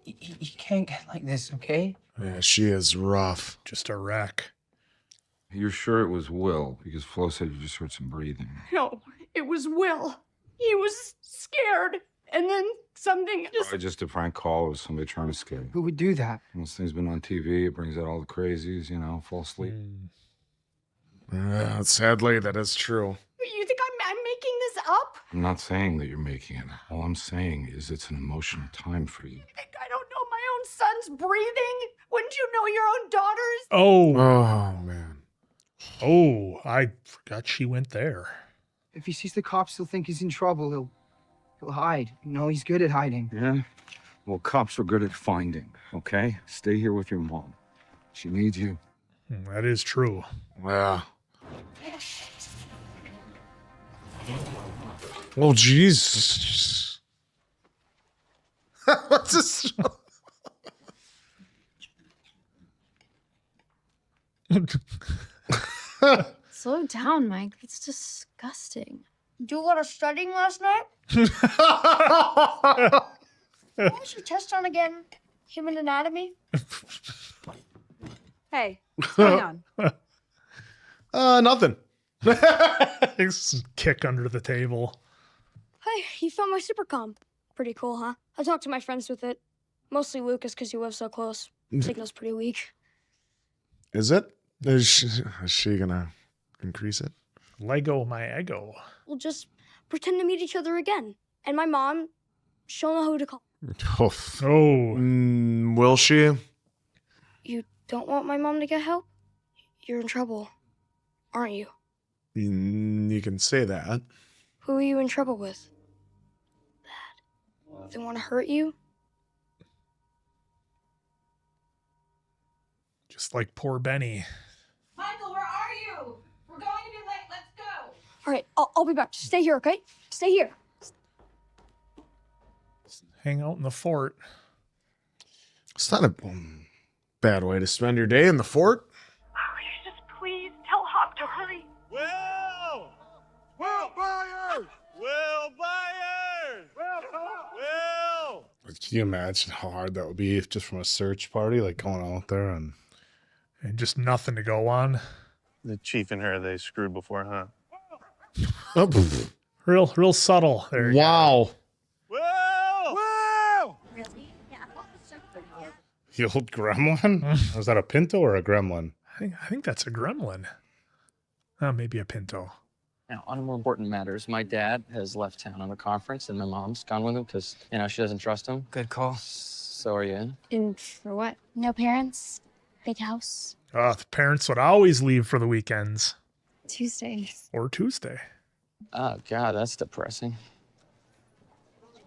You can't get like this, okay? Yeah, she is rough. Just a wreck. You're sure it was Will? Because Flo said you just heard some breathing. No, it was Will. He was scared, and then something just... Probably just a prank call. It was somebody trying to scare you. Who would do that? This thing's been on TV. It brings out all the crazies, fall asleep. Sadly, that is true. You think I'm making this up? I'm not saying that you're making it. All I'm saying is it's an emotional time for you. I don't know my own son's breathing. Wouldn't you know your own daughter's? Oh. Oh, man. Oh, I forgot she went there. If he sees the cops, he'll think he's in trouble. He'll hide. You know, he's good at hiding. Yeah? Well, cops are good at finding, okay? Stay here with your mom. She needs you. That is true. Yeah. Oh, jeez. What's this? Slow down, Mike. That's disgusting. Do a lot of studying last night? What was your test on again? Human anatomy? Hey, what's going on? Nothing. Kick under the table. Hey, you found my supercom. Pretty cool, huh? I talked to my friends with it. Mostly Lucas, because he lives so close. Signal's pretty weak. Is it? Is she gonna increase it? Lego my ego. We'll just pretend to meet each other again. And my mom, she'll know who to call. Oh. Will she? You don't want my mom to get help? You're in trouble, aren't you? You can say that. Who are you in trouble with? Dad. They want to hurt you? Just like poor Benny. Michael, where are you? We're going to be late. Let's go. All right, I'll be back. Just stay here, okay? Stay here. Hang out in the fort. It's not a bad way to spend your day in the fort. Just please tell Hawk to hurry. Will! Will Byers! Will Byers! Will! Can you imagine how hard that would be if just from a search party, like going out there and just nothing to go on? The chief and her, they screwed before, huh? Real subtle. There you wow. Will! Will! the old gremlin? Was that a pinto or a gremlin? I think that's a gremlin. Maybe a pinto. Now, on more important matters, my dad has left town on a conference, and my mom's gone with him because, she doesn't trust him. Good call. So are you in? In for what? No parents? Big house? The parents would always leave for the weekends. Tuesday. Or Tuesday. Oh, God, that's depressing.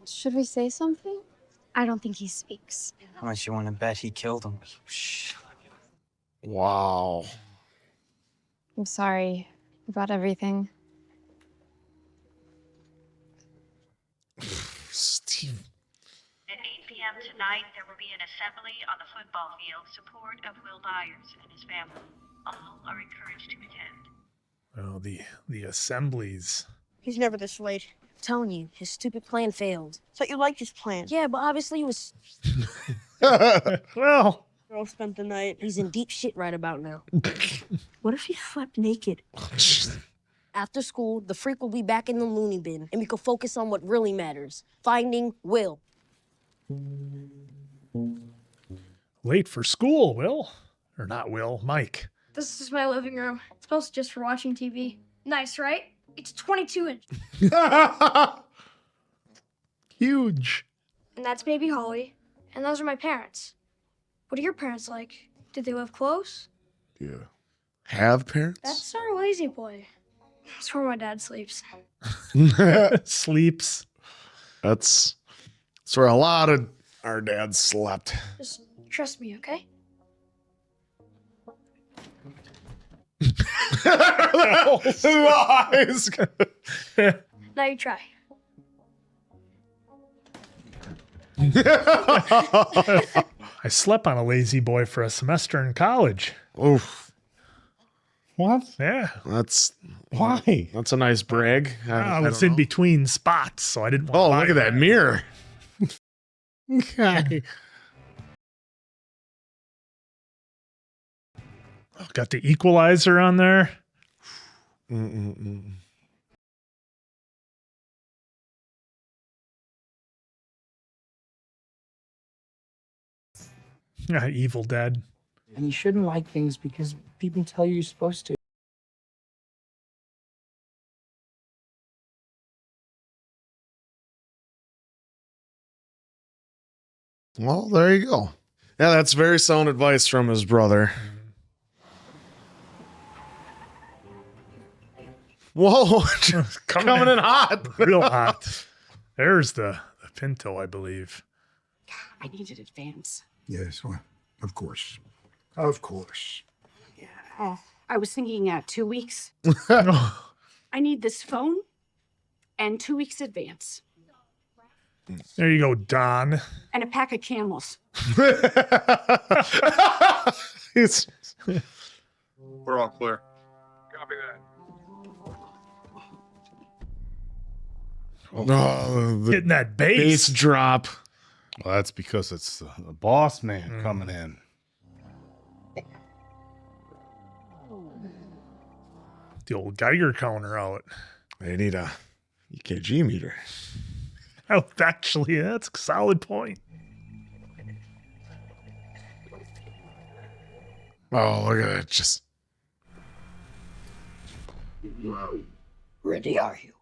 Should we say something? I don't think he speaks. How much you want to bet he killed him? Shh. Wow. I'm sorry about everything. Steve. At 8 p.m. tonight, there will be an assembly on the football field in support of Will Byers and his family. All are encouraged to attend. Oh, the assemblies. He's never this late. I'm telling you, his stupid plan failed. Thought you liked his plan. Yeah, but obviously it was... Well... Girl spent the night. He's in deep shit right about now. What if he slept naked? After school, the freak will be back in the loony bin, and we can focus on what really matters. Finding Will. Late for school, Will. Or not Will, Mike. This is my living room. It's mostly just for watching TV. Nice, right? It's 22 inch. Huge. And that's baby Holly. And those are my parents. What are your parents like? Did they live close? Yeah. Have parents? That's our lazy boy. That's where my dad sleeps. Sleeps. That's where a lot of our dads slept. Just trust me, okay? Lies. Now you try. I slept on a lazy boy for a semester in college. Oof. What? Yeah. That's why? That's a nice brag. I was in between spots, so I didn't want Oh, look at that mirror. Okay. Got the equalizer on there. Evil Dead. And you shouldn't like things because people tell you you're supposed to. Well, there you go. Yeah, that's very sound advice from his brother. Whoa, coming in hot. Real hot. There's the Pinto, I believe. I need to advance. Yes, well, of course. Of course. I was thinking 2 weeks. I need this phone and 2 weeks advance. There you go, Don. And a pack of Camels. We're all clear. Copy that. Oh, the Hitting that bass. bass drop. Well, that's because it's the boss man coming in. The old Geiger counter out. They need a EKG meter. Oh, actually, that's a solid point. Oh, look at it. Just. Ready are you?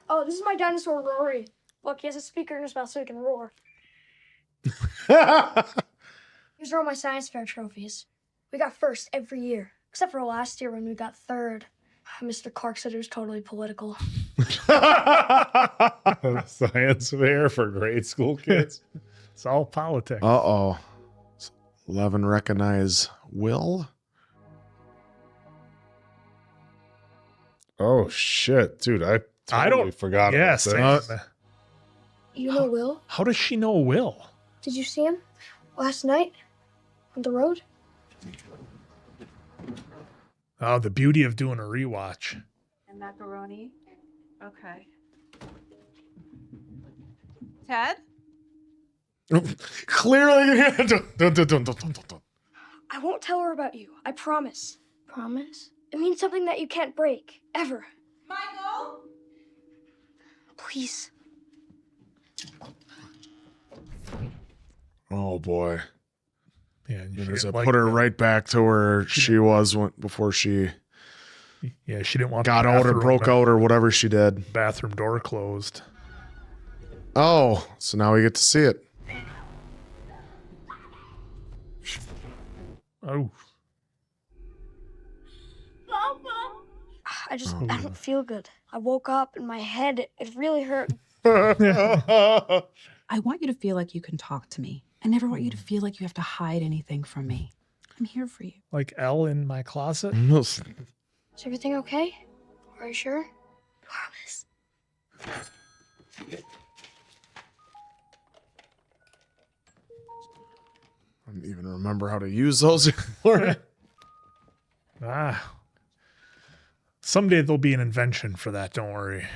Oh, this is my dinosaur Rory. Look, he has a speaker in his mouth so he can roar. These are all my science fair trophies. We got first every year, except for last year when we got third. Mr. Clark said it was totally political. Science fair for grade school kids. It's all politics. Uh-oh. 11 recognize Will. Oh, shit. Dude, I totally forgot about this. You know Will? How does she know Will? Did you see him last night on the road? Oh, the beauty of doing a rewatch. And macaroni. Okay. Ted? Clearly. I won't tell her about you. I promise. Promise? It means something that you can't break. Ever. Michael? Please. Oh, boy. Yeah, you There's didn't a like put her the- right back to where she was before she Yeah, she didn't want got the out or bathroom- broke out or whatever she did. Bathroom door closed. Oh, so now we get to see it. Oh. I don't feel good. I woke up and my head, it really hurt. I want you to feel like you can talk to me. I never want you to feel like you have to hide anything from me. I'm here for you. Like Elle in my closet? Is everything okay? Are you sure? Promise. I don't even remember how to use those anymore. Ah. Someday there'll be an invention for that, don't worry.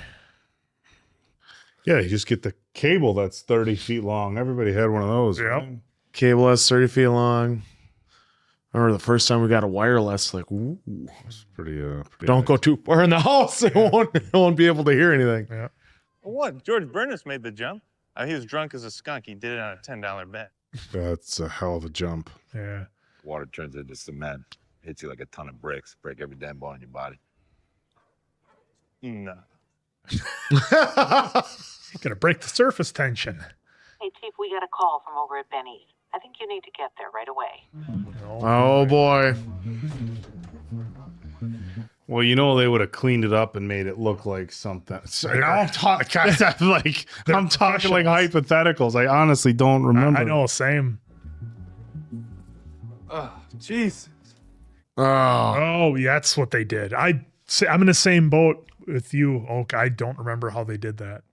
Yeah, you just get the cable that's 30 feet long. Everybody had one of those. Yep. Right? Cable that's 30 feet long. I remember the first time we got a wireless, like, ooh. It's pretty, Don't go too far in the house. It won't be able to hear anything. Yeah. Well, what? George Burness made the jump. He was drunk as a skunk. He did it on a $10 bet. That's a hell of a jump. Yeah. Water turns into cement. Hits you like a ton of bricks. Break every damn bone in your body. No. Gonna break the surface tension. Hey, Chief, we got a call from over at Benny's. I think you need to get there right away. Oh, boy. Well, you know they would have cleaned it up and made it look like something. So now I'm talking like I'm talking like hypotheticals. I honestly don't remember. I know, same. Oh, jeez. Oh, yeah, that's what they did. I'm in the same boat with you, Oak. I don't remember how they did that.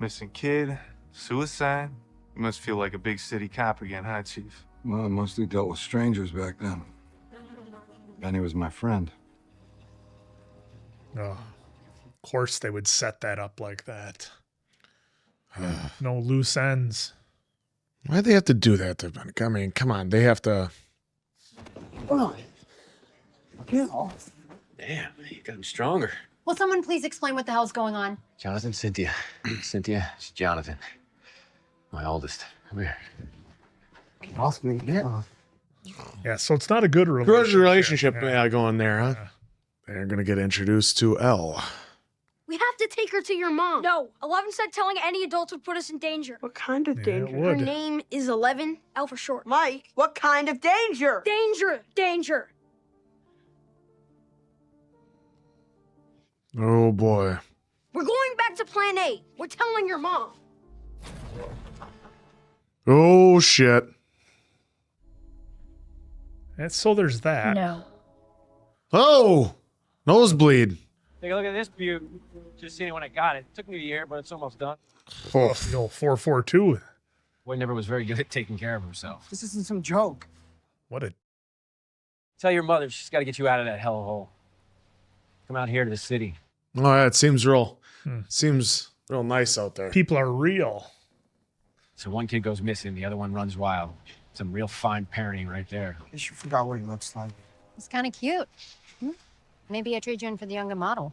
Missing kid, suicide. You must feel like a big city cop again, huh, Chief? Well, I mostly dealt with strangers back then. Benny was my friend. Oh, of course they would set that up like that. No loose ends. Why'd they have to do that? I mean, come on. They have to. Oh. Damn, you got him stronger. Will someone please explain what the hell's going on? Jonathan, Cynthia. Cynthia, she's Jonathan. My oldest. Come here. Off me, yeah. Yeah, so it's not a good relationship. Good relationship going there, huh? They're going to get introduced to Elle. We have to take her to your mom. No, 11 said telling any adults would put us in danger. What kind of danger? Her name is 11, L for short. Mike, what kind of danger? Danger, danger. Oh boy. We're going back to Plan A. We're telling your mom. Oh shit. And so there's that. No. Oh, nosebleed. Take a look at this view. Just seen it when I got it. Took me a year, but it's almost done. Oh, the old 442. Boy never was very good at taking care of himself. This isn't some joke. What a... Tell your mother she's got to get you out of that hellhole. Come out here to the city. Oh yeah, it seems real nice out there. People are real. So one kid goes missing, the other one runs wild. Some real fine parenting right there. Guess you forgot what he looks like. It's kind of cute. Maybe I trade you in for the younger model.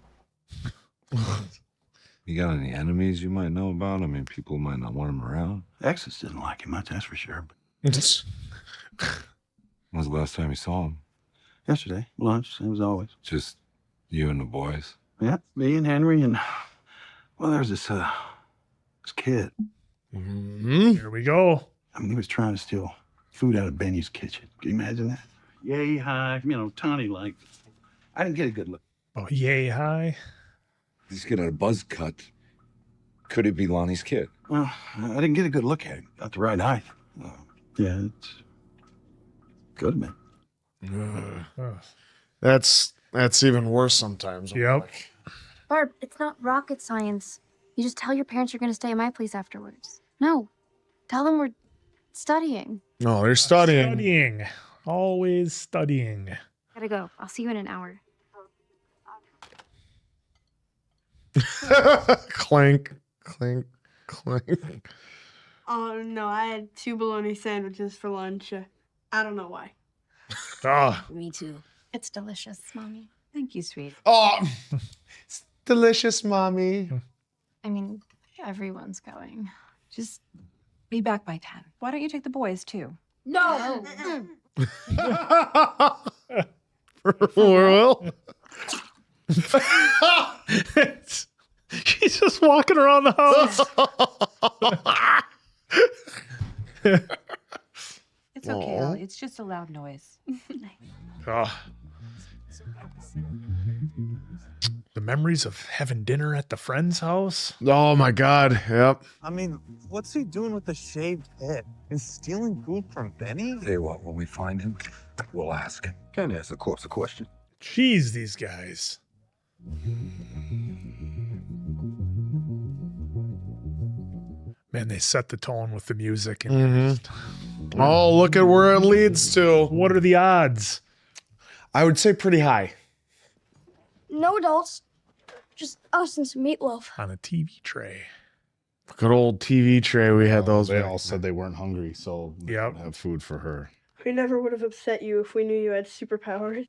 You got any enemies you might know about? I mean, people might not want him around. Exes didn't like him much, that's for sure. When was the last time you saw him? Yesterday, lunch, it was always. Just you and the boys? Yeah, me and Henry and, well, there's this kid. Here we go. I mean, he was trying to steal food out of Benny's kitchen. Can you imagine that? Yay high, tawny like. I didn't get a good look. Oh, yay high. This kid had a buzz cut. Could it be Lonnie's kid? Well, I didn't get a good look at him. Got the right height. Yeah, it's could have been. That's even worse sometimes. Yep. Barb, it's not rocket science. You just tell your parents you're going to stay at my place afterwards. No. Tell them we're studying. No, they're studying. Studying. Always studying. Gotta go. I'll see you in an hour. Clink, clink, clink. Oh, no, I had 2 bologna sandwiches for lunch. I don't know why. Ah. Me too. It's delicious, Mommy. Thank you, sweet. Oh, it's delicious, Mommy. I mean, everyone's going. Just be back by 10. Why don't you take the boys too? No. Will. She's just walking around the house. It's okay, Ellie. It's just a loud noise. Ah. The memories of having dinner at the friend's house. Oh my God. Yep. I mean, what's he doing with the shaved head? And stealing food from Benny? Tell you what, when we find him, we'll ask him. Can't ask the corpse a question. Jeez, these guys. Man, they set the tone with the music. And Oh, look at where it leads to. What are the odds? I would say pretty high. No adults. Just us and some meatloaf. On a TV tray. Good old TV tray. We had those. They all said they weren't hungry, so they would have food for her. We never would have upset you if we knew you had superpowers.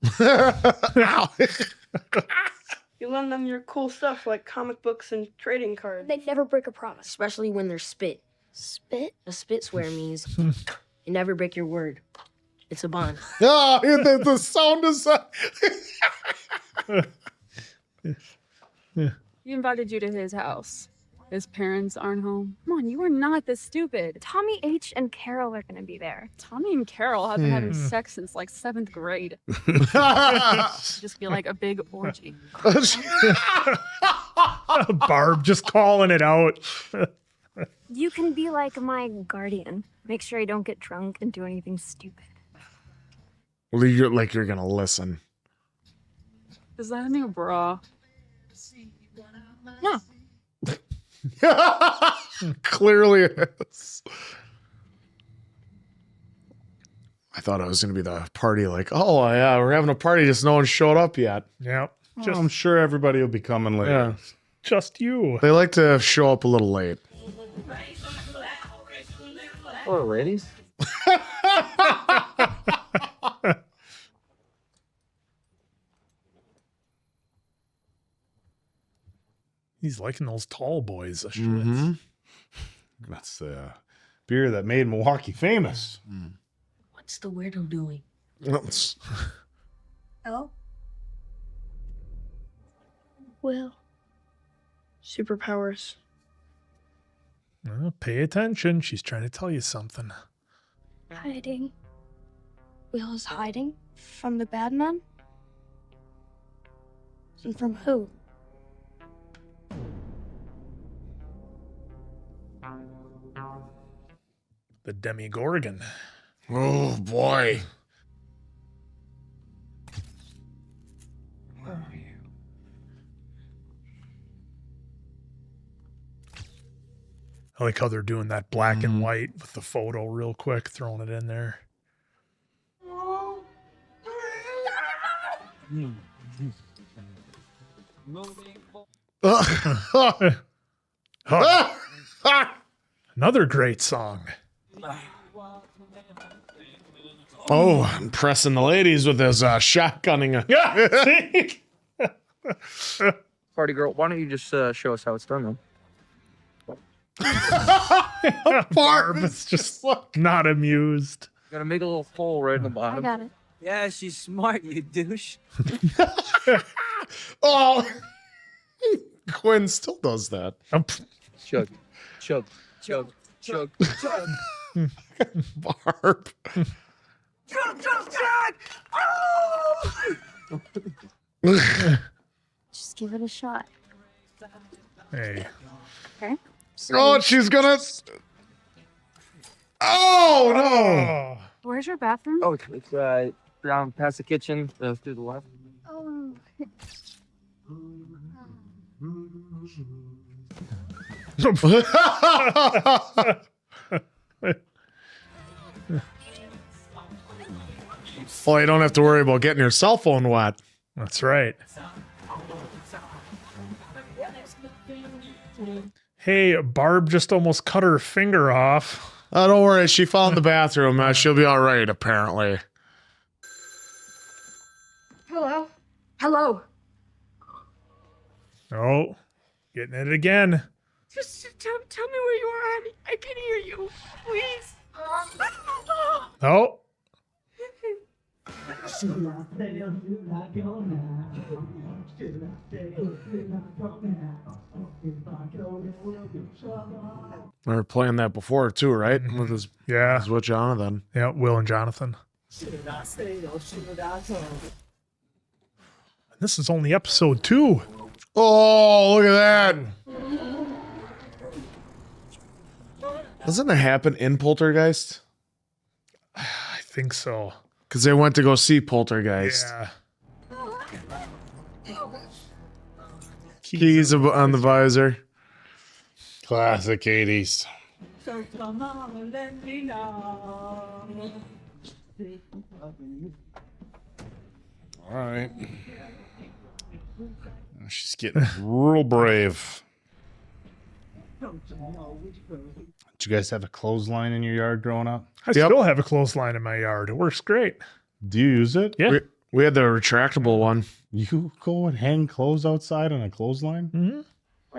You lend them your cool stuff like comic books and trading cards. They never break a promise. Especially when they're spit. Spit? A spit swear means you never break your word. It's a bond. Ah, the sound is. He invited you to his house. His parents aren't home. Come on, you are not this stupid. Tommy H. and Carol are going to be there. Tommy and Carol have been having sex since like 7th grade. Just be like a big orgy. Barb just calling it out. You can be like my guardian. Make sure I don't get drunk and do anything stupid. Well, you're gonna listen. Is that a new bra? No. Clearly it is. I thought it was gonna be the party, like, oh yeah, we're having a party, just no one showed up yet. Yep. Well, I'm sure everybody will be coming later. Yeah. Just you. They like to show up a little late. Hello, ladies. He's liking those tall boys. That's the beer that made Milwaukee famous. What's the weirdo doing? Oh? Will. Superpowers. Well, pay attention. She's trying to tell you something. Hiding. Will is hiding from the bad men? And from who? The Demigorgon. Oh boy. I like how they're doing that black and white with the photo real quick, throwing it in there. Another great song. Oh, impressing the ladies with his shotgunning. Party girl, why don't you just show us how it's done, then? Barb is just not amused. Gotta make a little hole right in the bottom. I got it. Yeah, she's smart, you douche. Oh, Quinn still does that. Chug, chug, chug, chug, chug. Barb. Chug, chug, chug! Oh! Just give it a shot. Hey. Okay. Oh, she's gonna. Oh no! Where's your bathroom? Oh, it's down past the kitchen, through the left. Oh. Well, you don't have to worry about getting your cell phone wet. That's right. Hey, Barb just almost cut her finger off. Oh, don't worry. She found the bathroom. She'll be all right, apparently. Hello? Hello? Oh, getting it again. Just tell me where you are. I can hear you. Please. Oh. We were playing that before, too, right? With his, with Jonathan. Yeah, Will and Jonathan. This is only episode 2. Oh, look at that. Doesn't it happen in Poltergeist? I think so. Because they went to go see Poltergeist. Yeah. Keys on the visor. Classic 80s. So come on and let me know. All right. She's getting real brave. Did you guys have a clothesline in your yard growing up? I still have a clothesline in my yard. It works great. Do you use it? Yeah. We had the retractable one. You go and hang clothes outside on a clothesline? Mm-hmm.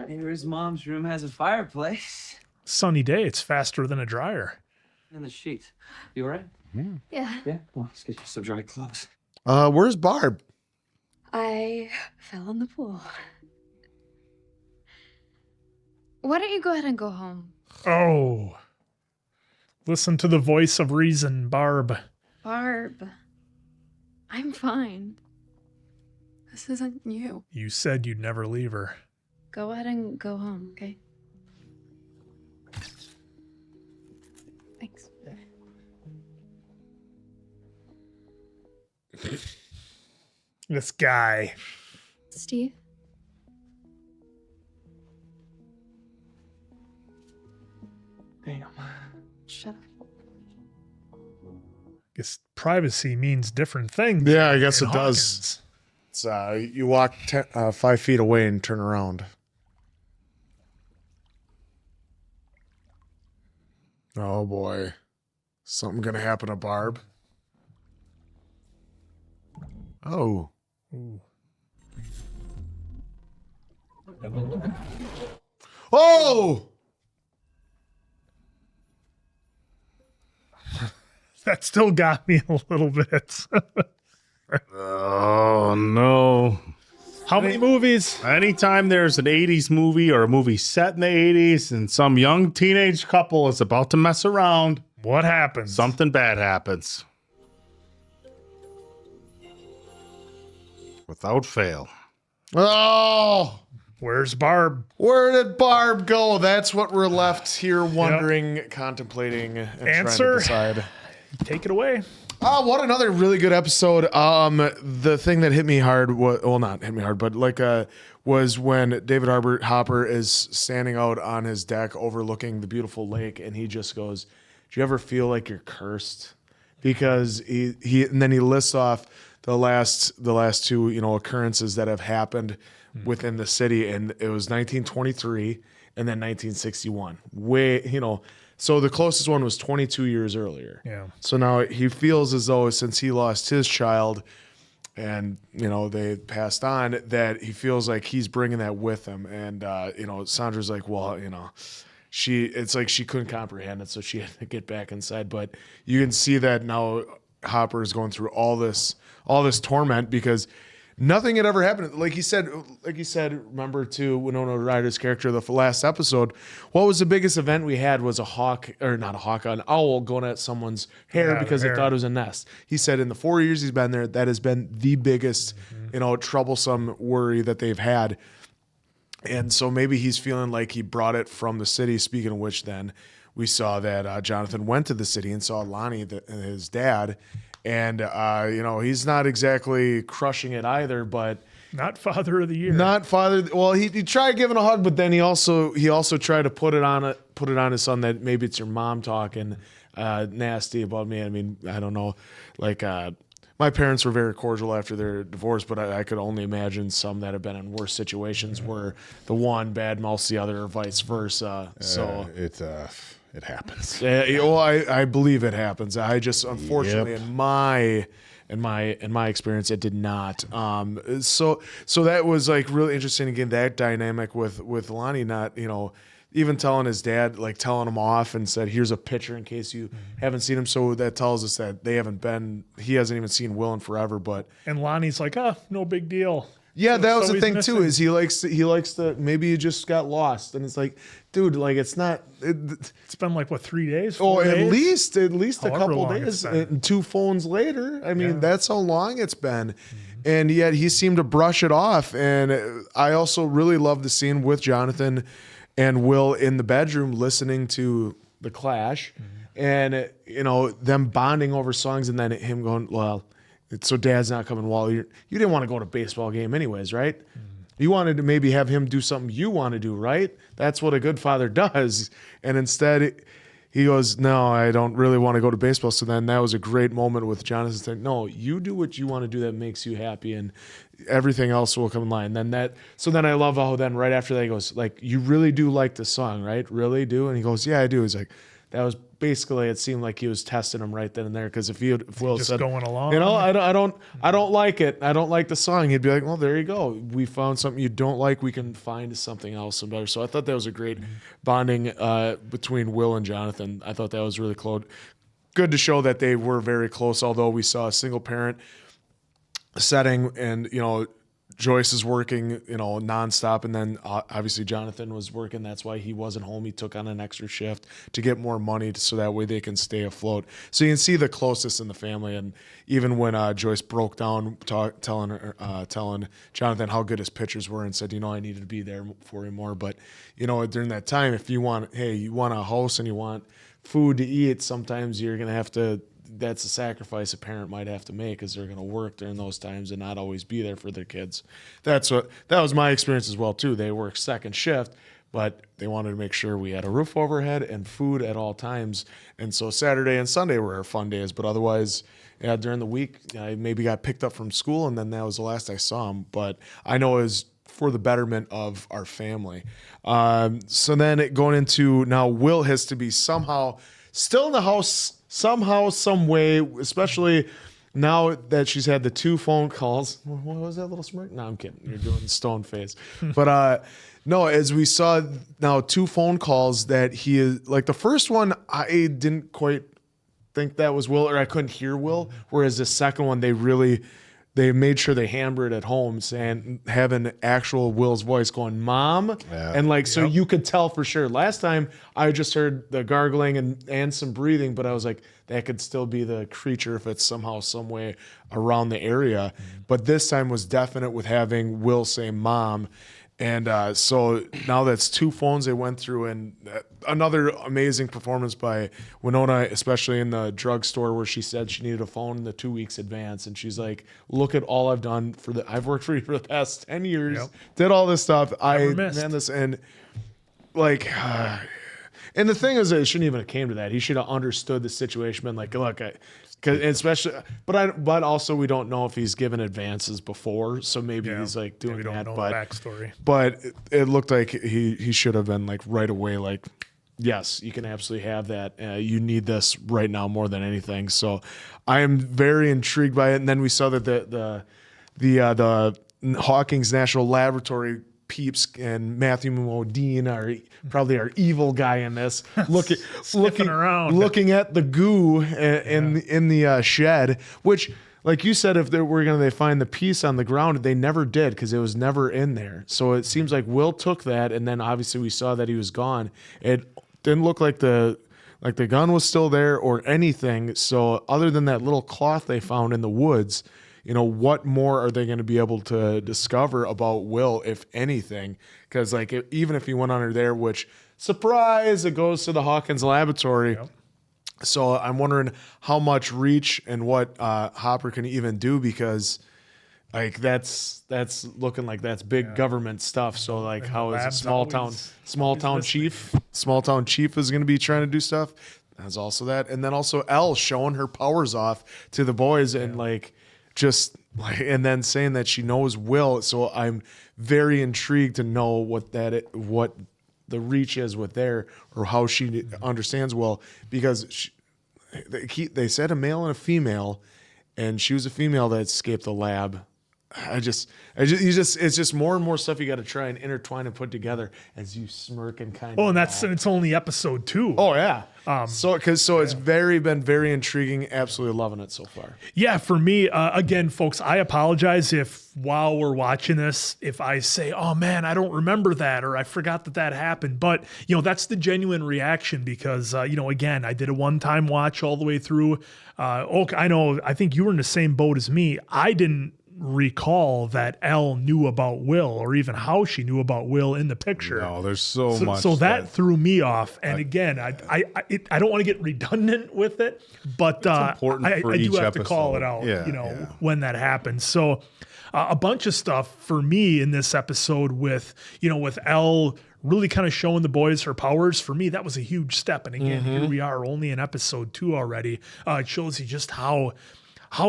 Neighbor's mom's room has a fireplace. Sunny day. It's faster than a dryer. And the sheets. You all right? Yeah. Yeah? Well, let's get you some dry clothes. Where's Barb? I fell in the pool. Why don't you go ahead and go home? Oh. Listen to the voice of reason, Barb. Barb, I'm fine. This isn't you. You said you'd never leave her. Go ahead and go home, okay? Thanks. This guy. Steve? Damn. Shut up. Guess privacy means different things. Yeah, I guess in it does. It's you walk 5 feet away and turn around. Oh boy. Something gonna happen to Barb. Oh. Ooh. Oh! That still got me a little bit. Oh, no. How many movies? Anytime there's an 80s movie or a movie set in the 80s and some young teenage couple is about to mess around, what happens? Something bad happens. Without fail. Oh! Where's Barb? Where did Barb go? That's what we're left here wondering, contemplating, and Answer. trying to decide. Take it away. What another really good episode. The thing that hit me hard was, well, not hit me hard, but was when David Hopper is standing out on his deck overlooking the beautiful lake, and he just goes, "Do you ever feel like you're cursed?" Because he and then he lists off the last two occurrences that have happened within the city, and it was 1923 and then 1961. So the closest one was 22 years earlier. Yeah. So now he feels as though since he lost his child and, they passed on, that he feels like he's bringing that with him. And, Sandra's like, well, it's like she couldn't comprehend it, so she had to get back inside. But you can see that now Hopper is going through all this torment because nothing had ever happened. Like you said, remember too, Winona Ryder's character, the last episode, what was the biggest event we had was an owl going at someone's hair because they thought it was a nest. He said in the 4 years he's been there, that has been the biggest, troublesome worry that they've had. And so maybe he's feeling like he brought it from the city. Speaking of which, then we saw that Jonathan went to the city and saw Lonnie, his dad, and he's not exactly crushing it either. But not father of the year. Not father. Well, he tried giving a hug, but then he also tried to put it on his son that maybe it's your mom talking nasty about me. I mean, I don't know, my parents were very cordial after their divorce, but I could only imagine some that have been in worse situations where the one badmouths the other or vice versa. So it happens. I believe it happens. I just, unfortunately, in my experience, it did not. So that was really interesting. Again, that dynamic with Lonnie not, even telling his dad, telling him off and said, here's a picture in case you haven't seen him. So that tells us that he hasn't even seen Will in forever. And Lonnie's like, no big deal. Yeah, that was so the thing missing. too, is he likes to, maybe he just got lost. And it's like, dude, it's not. It's been 3 days? Oh, 4 days? at least a However couple long days it's been. and 2 phones later. I mean, that's how long it's been. And yet he seemed to brush it off. And I also really love the scene with Jonathan and Will in the bedroom listening to The Clash and, them bonding over songs and then him going, well, so Dad's not coming. Well, you didn't want to go to a baseball game anyways, right? You wanted to maybe have him do something you want to do, right? That's what a good father does. And instead he goes, no, I don't really want to go to baseball. So then that was a great moment with Jonathan saying, no, you do what you want to do that makes you happy and everything else will come in line. So then I love how then right after that he goes, you really do like the song, right? Really do? And he goes, yeah, I do. He's like, that was basically, it seemed like he was testing him right then and there. Because if Will just said, going along, I don't like it. I don't like the song. He'd be like, well, there you go. We found something you don't like. We can find something else and better. So I thought that was a great bonding between Will and Jonathan. I thought that was really close. Good to show that they were very close. Although we saw a single parent setting, and Joyce is working, nonstop, and then obviously Jonathan was working. That's why he wasn't home. He took on an extra shift to get more money, so that way they can stay afloat. So you can see the closest in the family. And even when Joyce broke down, telling Jonathan how good his pictures were, and said, I needed to be there for you more. But during that time, if you want a house and you want food to eat, sometimes you're gonna have to. That's a sacrifice a parent might have to make, because they're going to work during those times and not always be there for their kids. That was my experience as well too. They worked second shift, but they wanted to make sure we had a roof overhead and food at all times. And so Saturday and Sunday were our fun days, but otherwise, during the week, I maybe got picked up from school, and then that was the last I saw him. But I know it was for the betterment of our family. So then going into now, Will has to be somehow still in the house somehow, some way, especially now that she's had the 2 phone calls. What was that little smirk? No, I'm kidding. You're doing the stone face. But no, as we saw now 2 phone calls that he is, the first one, I didn't quite think that was Will, or I couldn't hear Will. Whereas the second one, they made sure they hammered at home, having actual Will's voice going, Mom. Yeah. And so you could tell for sure. Last time I just heard the gargling and some breathing, but I was like, that could still be the creature if it's somehow, some way around the area. But this time was definite with having Will say Mom. And so now that's 2 phones they went through, and another amazing performance by Winona, especially in the drugstore where she said she needed a phone in the 2 weeks advance. And she's like, look at all I've done I've worked for you for the past 10 years, did all this stuff. And like, and the thing is, it shouldn't even have came to that. He should have understood the situation, been like, look, but also we don't know if he's given advances before, so maybe he's like doing that. But backstory. But it looked like he should have been like right away, like, yes, you can absolutely have that. You need this right now more than anything. So I am very intrigued by it. And then we saw that the Hawkins National Laboratory peeps and Matthew Modine are probably our evil guy in this, looking at the goo in the shed, which, like you said, if they find the piece on the ground, they never did because it was never in there. So it seems like Will took that, and then obviously we saw that he was gone. It didn't look like the gun was still there or anything. So other than that little cloth they found in the woods, what more are they going to be able to discover about Will, if anything? Because like even if he went under there, which, surprise, it goes to the Hawkins Laboratory. Yep. So I'm wondering how much reach and what Hopper can even do, because like that's looking like that's big government stuff. So like, and how is a small town chief is going to be trying to do stuff? That's also that, and then also Elle showing her powers off to the boys and like. And then saying that she knows Will, so I'm very intrigued to know what the reach is with there, or how she understands Will, because they said a male and a female, and she was a female that escaped the lab. It's just more and more stuff you got to try and intertwine and put together as you smirk and kind of. Oh, and it's only episode 2. Oh yeah. It's been very intriguing. Absolutely loving it so far. Yeah, for me, again, folks, I apologize if while we're watching this, if I say, "Oh man, I don't remember that," or "I forgot that happened," but that's the genuine reaction because again, I did a one-time watch all the way through. Oak, I know, I think you were in the same boat as me. I didn't recall that Elle knew about Will, or even how she knew about Will in the picture. No, there's so much. So that threw me off. And again, I don't want to get redundant with it, but I do have to call it out, when that happens. So a bunch of stuff for me in this episode with Elle really kind of showing the boys her powers. For me, that was a huge step. And again, here we are only in episode 2 already. It shows you just how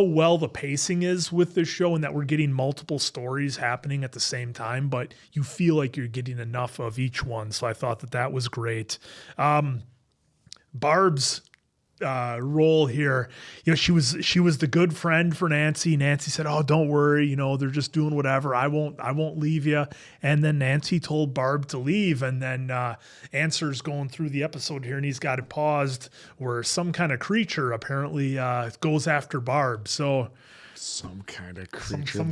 well the pacing is with this show, and that we're getting multiple stories happening at the same time, but you feel like you're getting enough of each one. So I thought that was great. Barb's role here, she was the good friend for Nancy. Nancy said, "Oh, don't worry, they're just doing whatever. I won't leave you." And then Nancy told Barb to leave, and then Answer's going through the episode here, and he's got it paused where some kind of creature apparently goes after Barb. So some kind of creature.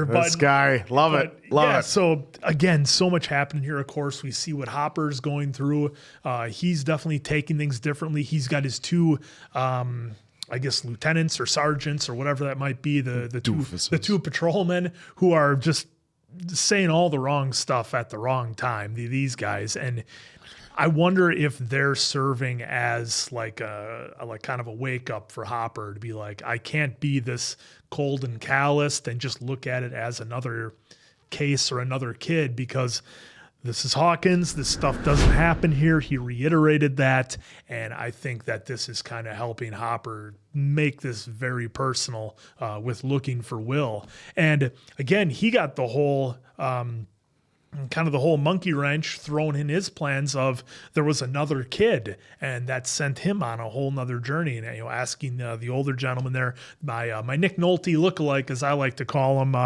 This guy, love it. So again, so much happening here. Of course, we see what Hopper's going through. He's definitely taking things differently. He's got his 2, I guess, lieutenants or sergeants or whatever that might be, the two patrolmen who are just saying all the wrong stuff at the wrong time. These guys, and I wonder if they're serving as like kind of a wake up for Hopper to be like, I can't be this cold and calloused and just look at it as another case or another kid, because this is Hawkins. This stuff doesn't happen here. He reiterated that. And I think that this is kind of helping Hopper make this very personal with looking for Will. And again, he got the whole kind of the whole monkey wrench thrown in his plans of there was another kid, and that sent him on a whole nother journey. And asking the older gentleman there, my Nick Nolte lookalike, as I like to call him,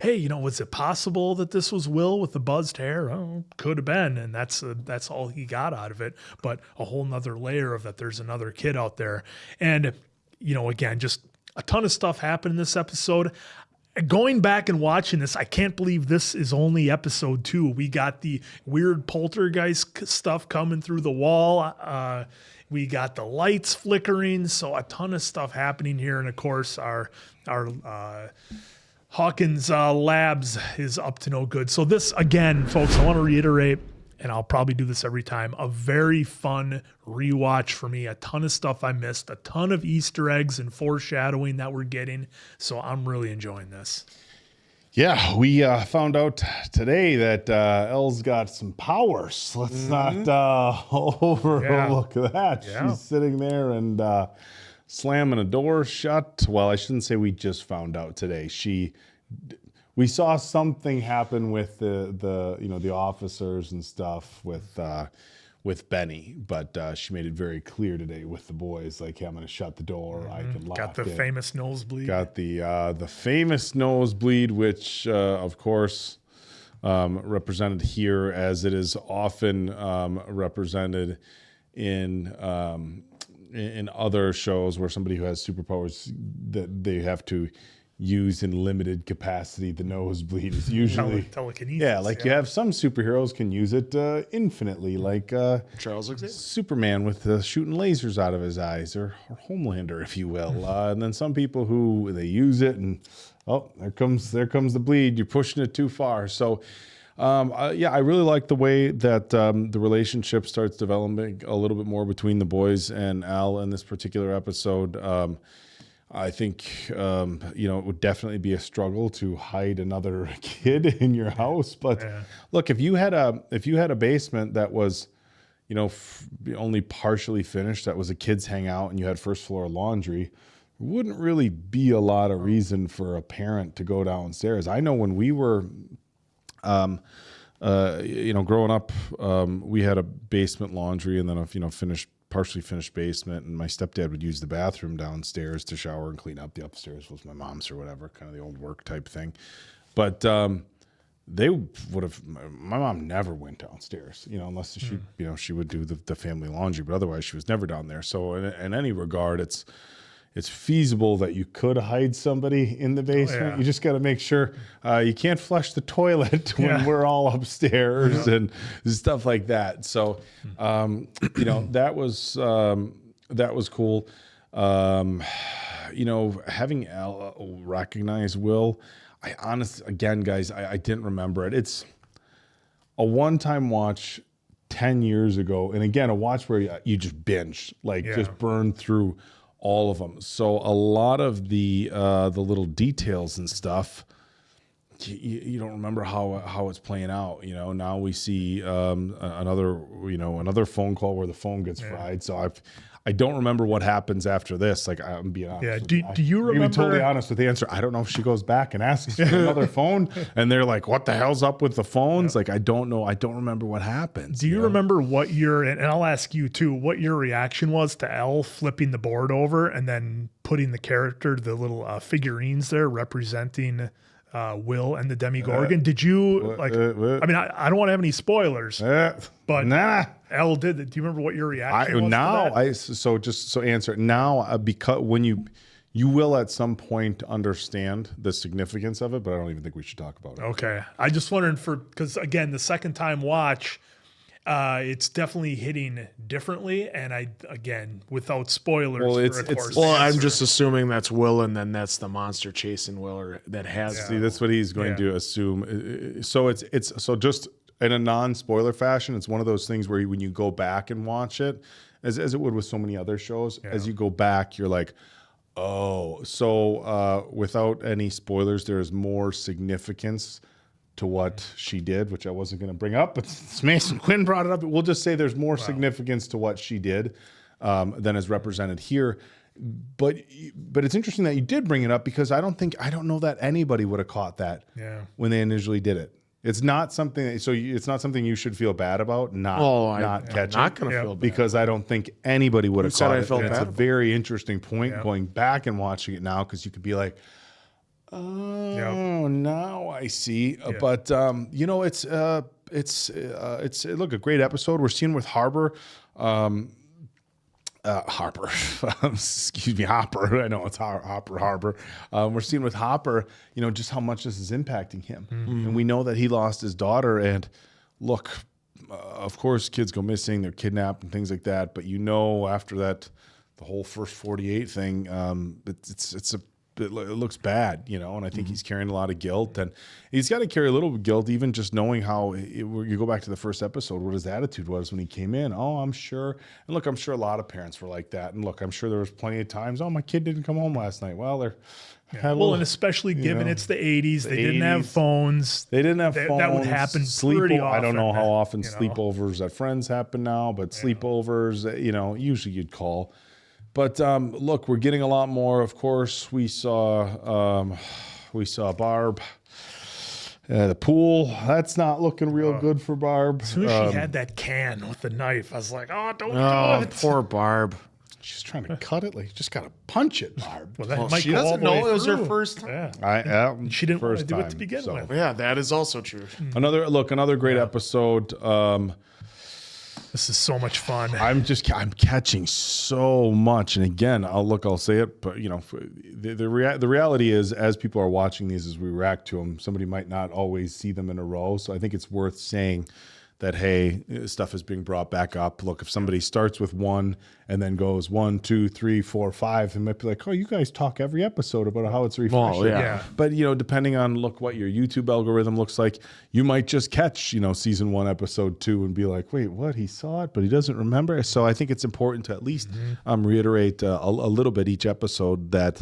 hey, was it possible that this was Will with the buzzed hair? Oh, could have been, and that's all he got out of it. But a whole nother layer of that there's another kid out there, and again, just a ton of stuff happened in this episode. Going back and watching this, I can't believe this is only episode 2. We got the weird poltergeist stuff coming through the wall. We got the lights flickering. So a ton of stuff happening here. And of course, our Hawkins Labs is up to no good. So this, again, folks, I want to reiterate, and I'll probably do this every time, a very fun rewatch for me. A ton of stuff I missed, a ton of Easter eggs and foreshadowing that we're getting. So I'm really enjoying this. Yeah, we found out today that Elle's got some powers. Let's not overlook that. Yeah. She's sitting there and slamming a door shut. Well, I shouldn't say we just found out today. We saw something happen with the officers and stuff with Benny, but she made it very clear today with the boys, like, hey, I'm going to shut the door. I can lock it. Got the famous nosebleed. Got the famous nosebleed, which of course represented here as it is often represented in other shows where somebody who has superpowers that they have to use in limited capacity. The nosebleed is usually telekinesis. Yeah, like you have some superheroes can use it infinitely, like Charles Xavier. Superman with shooting lasers out of his eyes, or Homelander, if you will. And then some people who they use it and there comes the bleed. You're pushing it too far. So I really like the way that the relationship starts developing a little bit more between the boys and Al in this particular episode. I think it would definitely be a struggle to hide another kid in your house. But look, if you had a basement that was, only partially finished, that was a kids hangout, and you had first floor laundry, there wouldn't really be a lot of reason for a parent to go downstairs. I know when we were, growing up, we had a basement laundry and then a partially finished basement, and my stepdad would use the bathroom downstairs to shower and clean up. The upstairs was my mom's or whatever, kind of the old work type thing. But they would have. My mom never went downstairs, unless she would do the family laundry, but otherwise she was never down there. So in any regard, it's feasible that you could hide somebody in the basement. You just got to make sure you can't flush the toilet when we're all upstairs and stuff like that. So, that was cool. Having Al recognize Will, I honestly, again, guys, I didn't remember it. It's a one-time watch 10 years ago. And again, a watch where you just binge, just burn through all of them. So a lot of the little details and stuff, you don't remember how it's playing out. Now we see another phone call where the phone gets fried. So I don't remember what happens after this. Like, I'm being honest. Yeah. Do you remember? I'm totally honest with the answer. I don't know if she goes back and asks for another phone, and they're like, "What the hell's up with the phones?" Like, I don't know. I don't remember what happens. Do you remember what and I'll ask you too, what your reaction was to Elle flipping the board over and then putting the little figurines there representing Will and the Demogorgon? Did you I mean, I don't want to have any spoilers, but Elle did it. Do you remember what your reaction was? Now, answer it now, because when you will at some point understand the significance of it, but I don't even think we should talk about it. Okay, I just wondered because again, the second time watch, it's definitely hitting differently, and without spoilers. I'm just assuming that's Will, and then that's the monster chasing Will, or that has. See, that's what he's going to assume. So it's just in a non-spoiler fashion. It's one of those things where when you go back and watch it, as it would with so many other shows, as you go back, you're like, oh. So without any spoilers, there's more significance to what she did, which I wasn't going to bring up, but Mason Quinn brought it up. We'll just say there's more significance to what she did than is represented here. But it's interesting that you did bring it up, because I don't know that anybody would have caught that when they initially did it. It's not something. It's not something you should feel bad about. I'm not not going to feel bad, because I don't think anybody would have caught it. Felt it's bad a very interesting point going back and watching it now, because you could be like, oh, now I see. But it's a great episode. We're seeing with Hopper. Excuse me, Hopper. I know it's Hopper. We're seeing with Hopper, just how much this is impacting him. And we know that he lost his daughter. And look, of course, kids go missing, they're kidnapped and things like that. But after that, the whole first 48 thing, it's it looks bad, you know, and I think he's carrying a lot of guilt, and he's got to carry a little guilt, even just knowing how you go back to the first episode, what his attitude was when he came in. Oh, I'm sure. And look, I'm sure a lot of parents were like that. And look, I'm sure there was plenty of times, oh, my kid didn't come home last night. Well, and especially given it's the 80s, they didn't have phones. They didn't have phones. That would happen pretty often. I don't know how often sleepovers at friends happen now, but sleepovers, you know, usually you'd call. But look, we're getting a lot more. Of course, we saw Barb. The pool, that's not looking real good for Barb. As soon as she had that can with the knife, I was like, oh, don't do it. Poor Barb. She's trying to cut it. Like, you just got to punch it, Barb. Well, she doesn't know it was her first time. Yeah. She didn't want to do it to begin with. Yeah, that is also true. Another great episode. This is so much fun. I'm catching so much, and again, I'll say it, but you know, the reality is, as people are watching these, as we react to them, somebody might not always see them in a row. So I think it's worth saying that, hey, stuff is being brought back up. Look, if somebody starts with 1 and then goes 1, 2, 3, 4, 5, they might be like, oh, you guys talk every episode about how it's refreshing. Yeah. But, you know, depending on what your YouTube algorithm looks like, you might just catch, you know, season 1, episode 2 and be like, wait, what? He saw it, but he doesn't remember. So I think it's important to at least reiterate a little bit each episode that,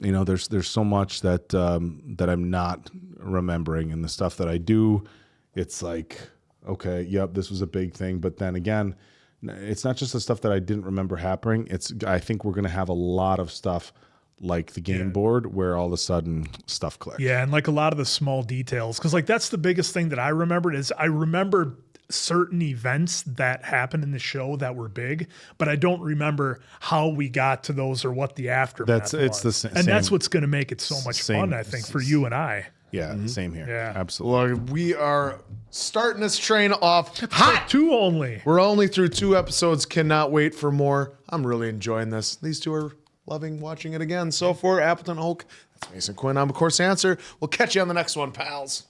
you know, there's so much that I'm not remembering, and the stuff that I do, it's like, okay, yep, this was a big thing. But then again, it's not just the stuff that I didn't remember happening. I think we're going to have a lot of stuff like the game board where all of a sudden stuff clicks. Yeah, and like a lot of the small details. Because like that's the biggest thing that I remembered is I remember certain events that happened in the show that were big, but I don't remember how we got to those or what the aftermath was. It's the same. And that's what's going to make it so much fun, I think, for you and I. Yeah, same here. Yeah. Absolutely. Well, we are starting this train off hot. 2 only. We're only through 2 episodes. Cannot wait for more. I'm really enjoying this. These 2 are loving watching it again. So for Appleton Oak, that's Mason Quinn. I'm, of course, Answer. We'll catch you on the next one, pals.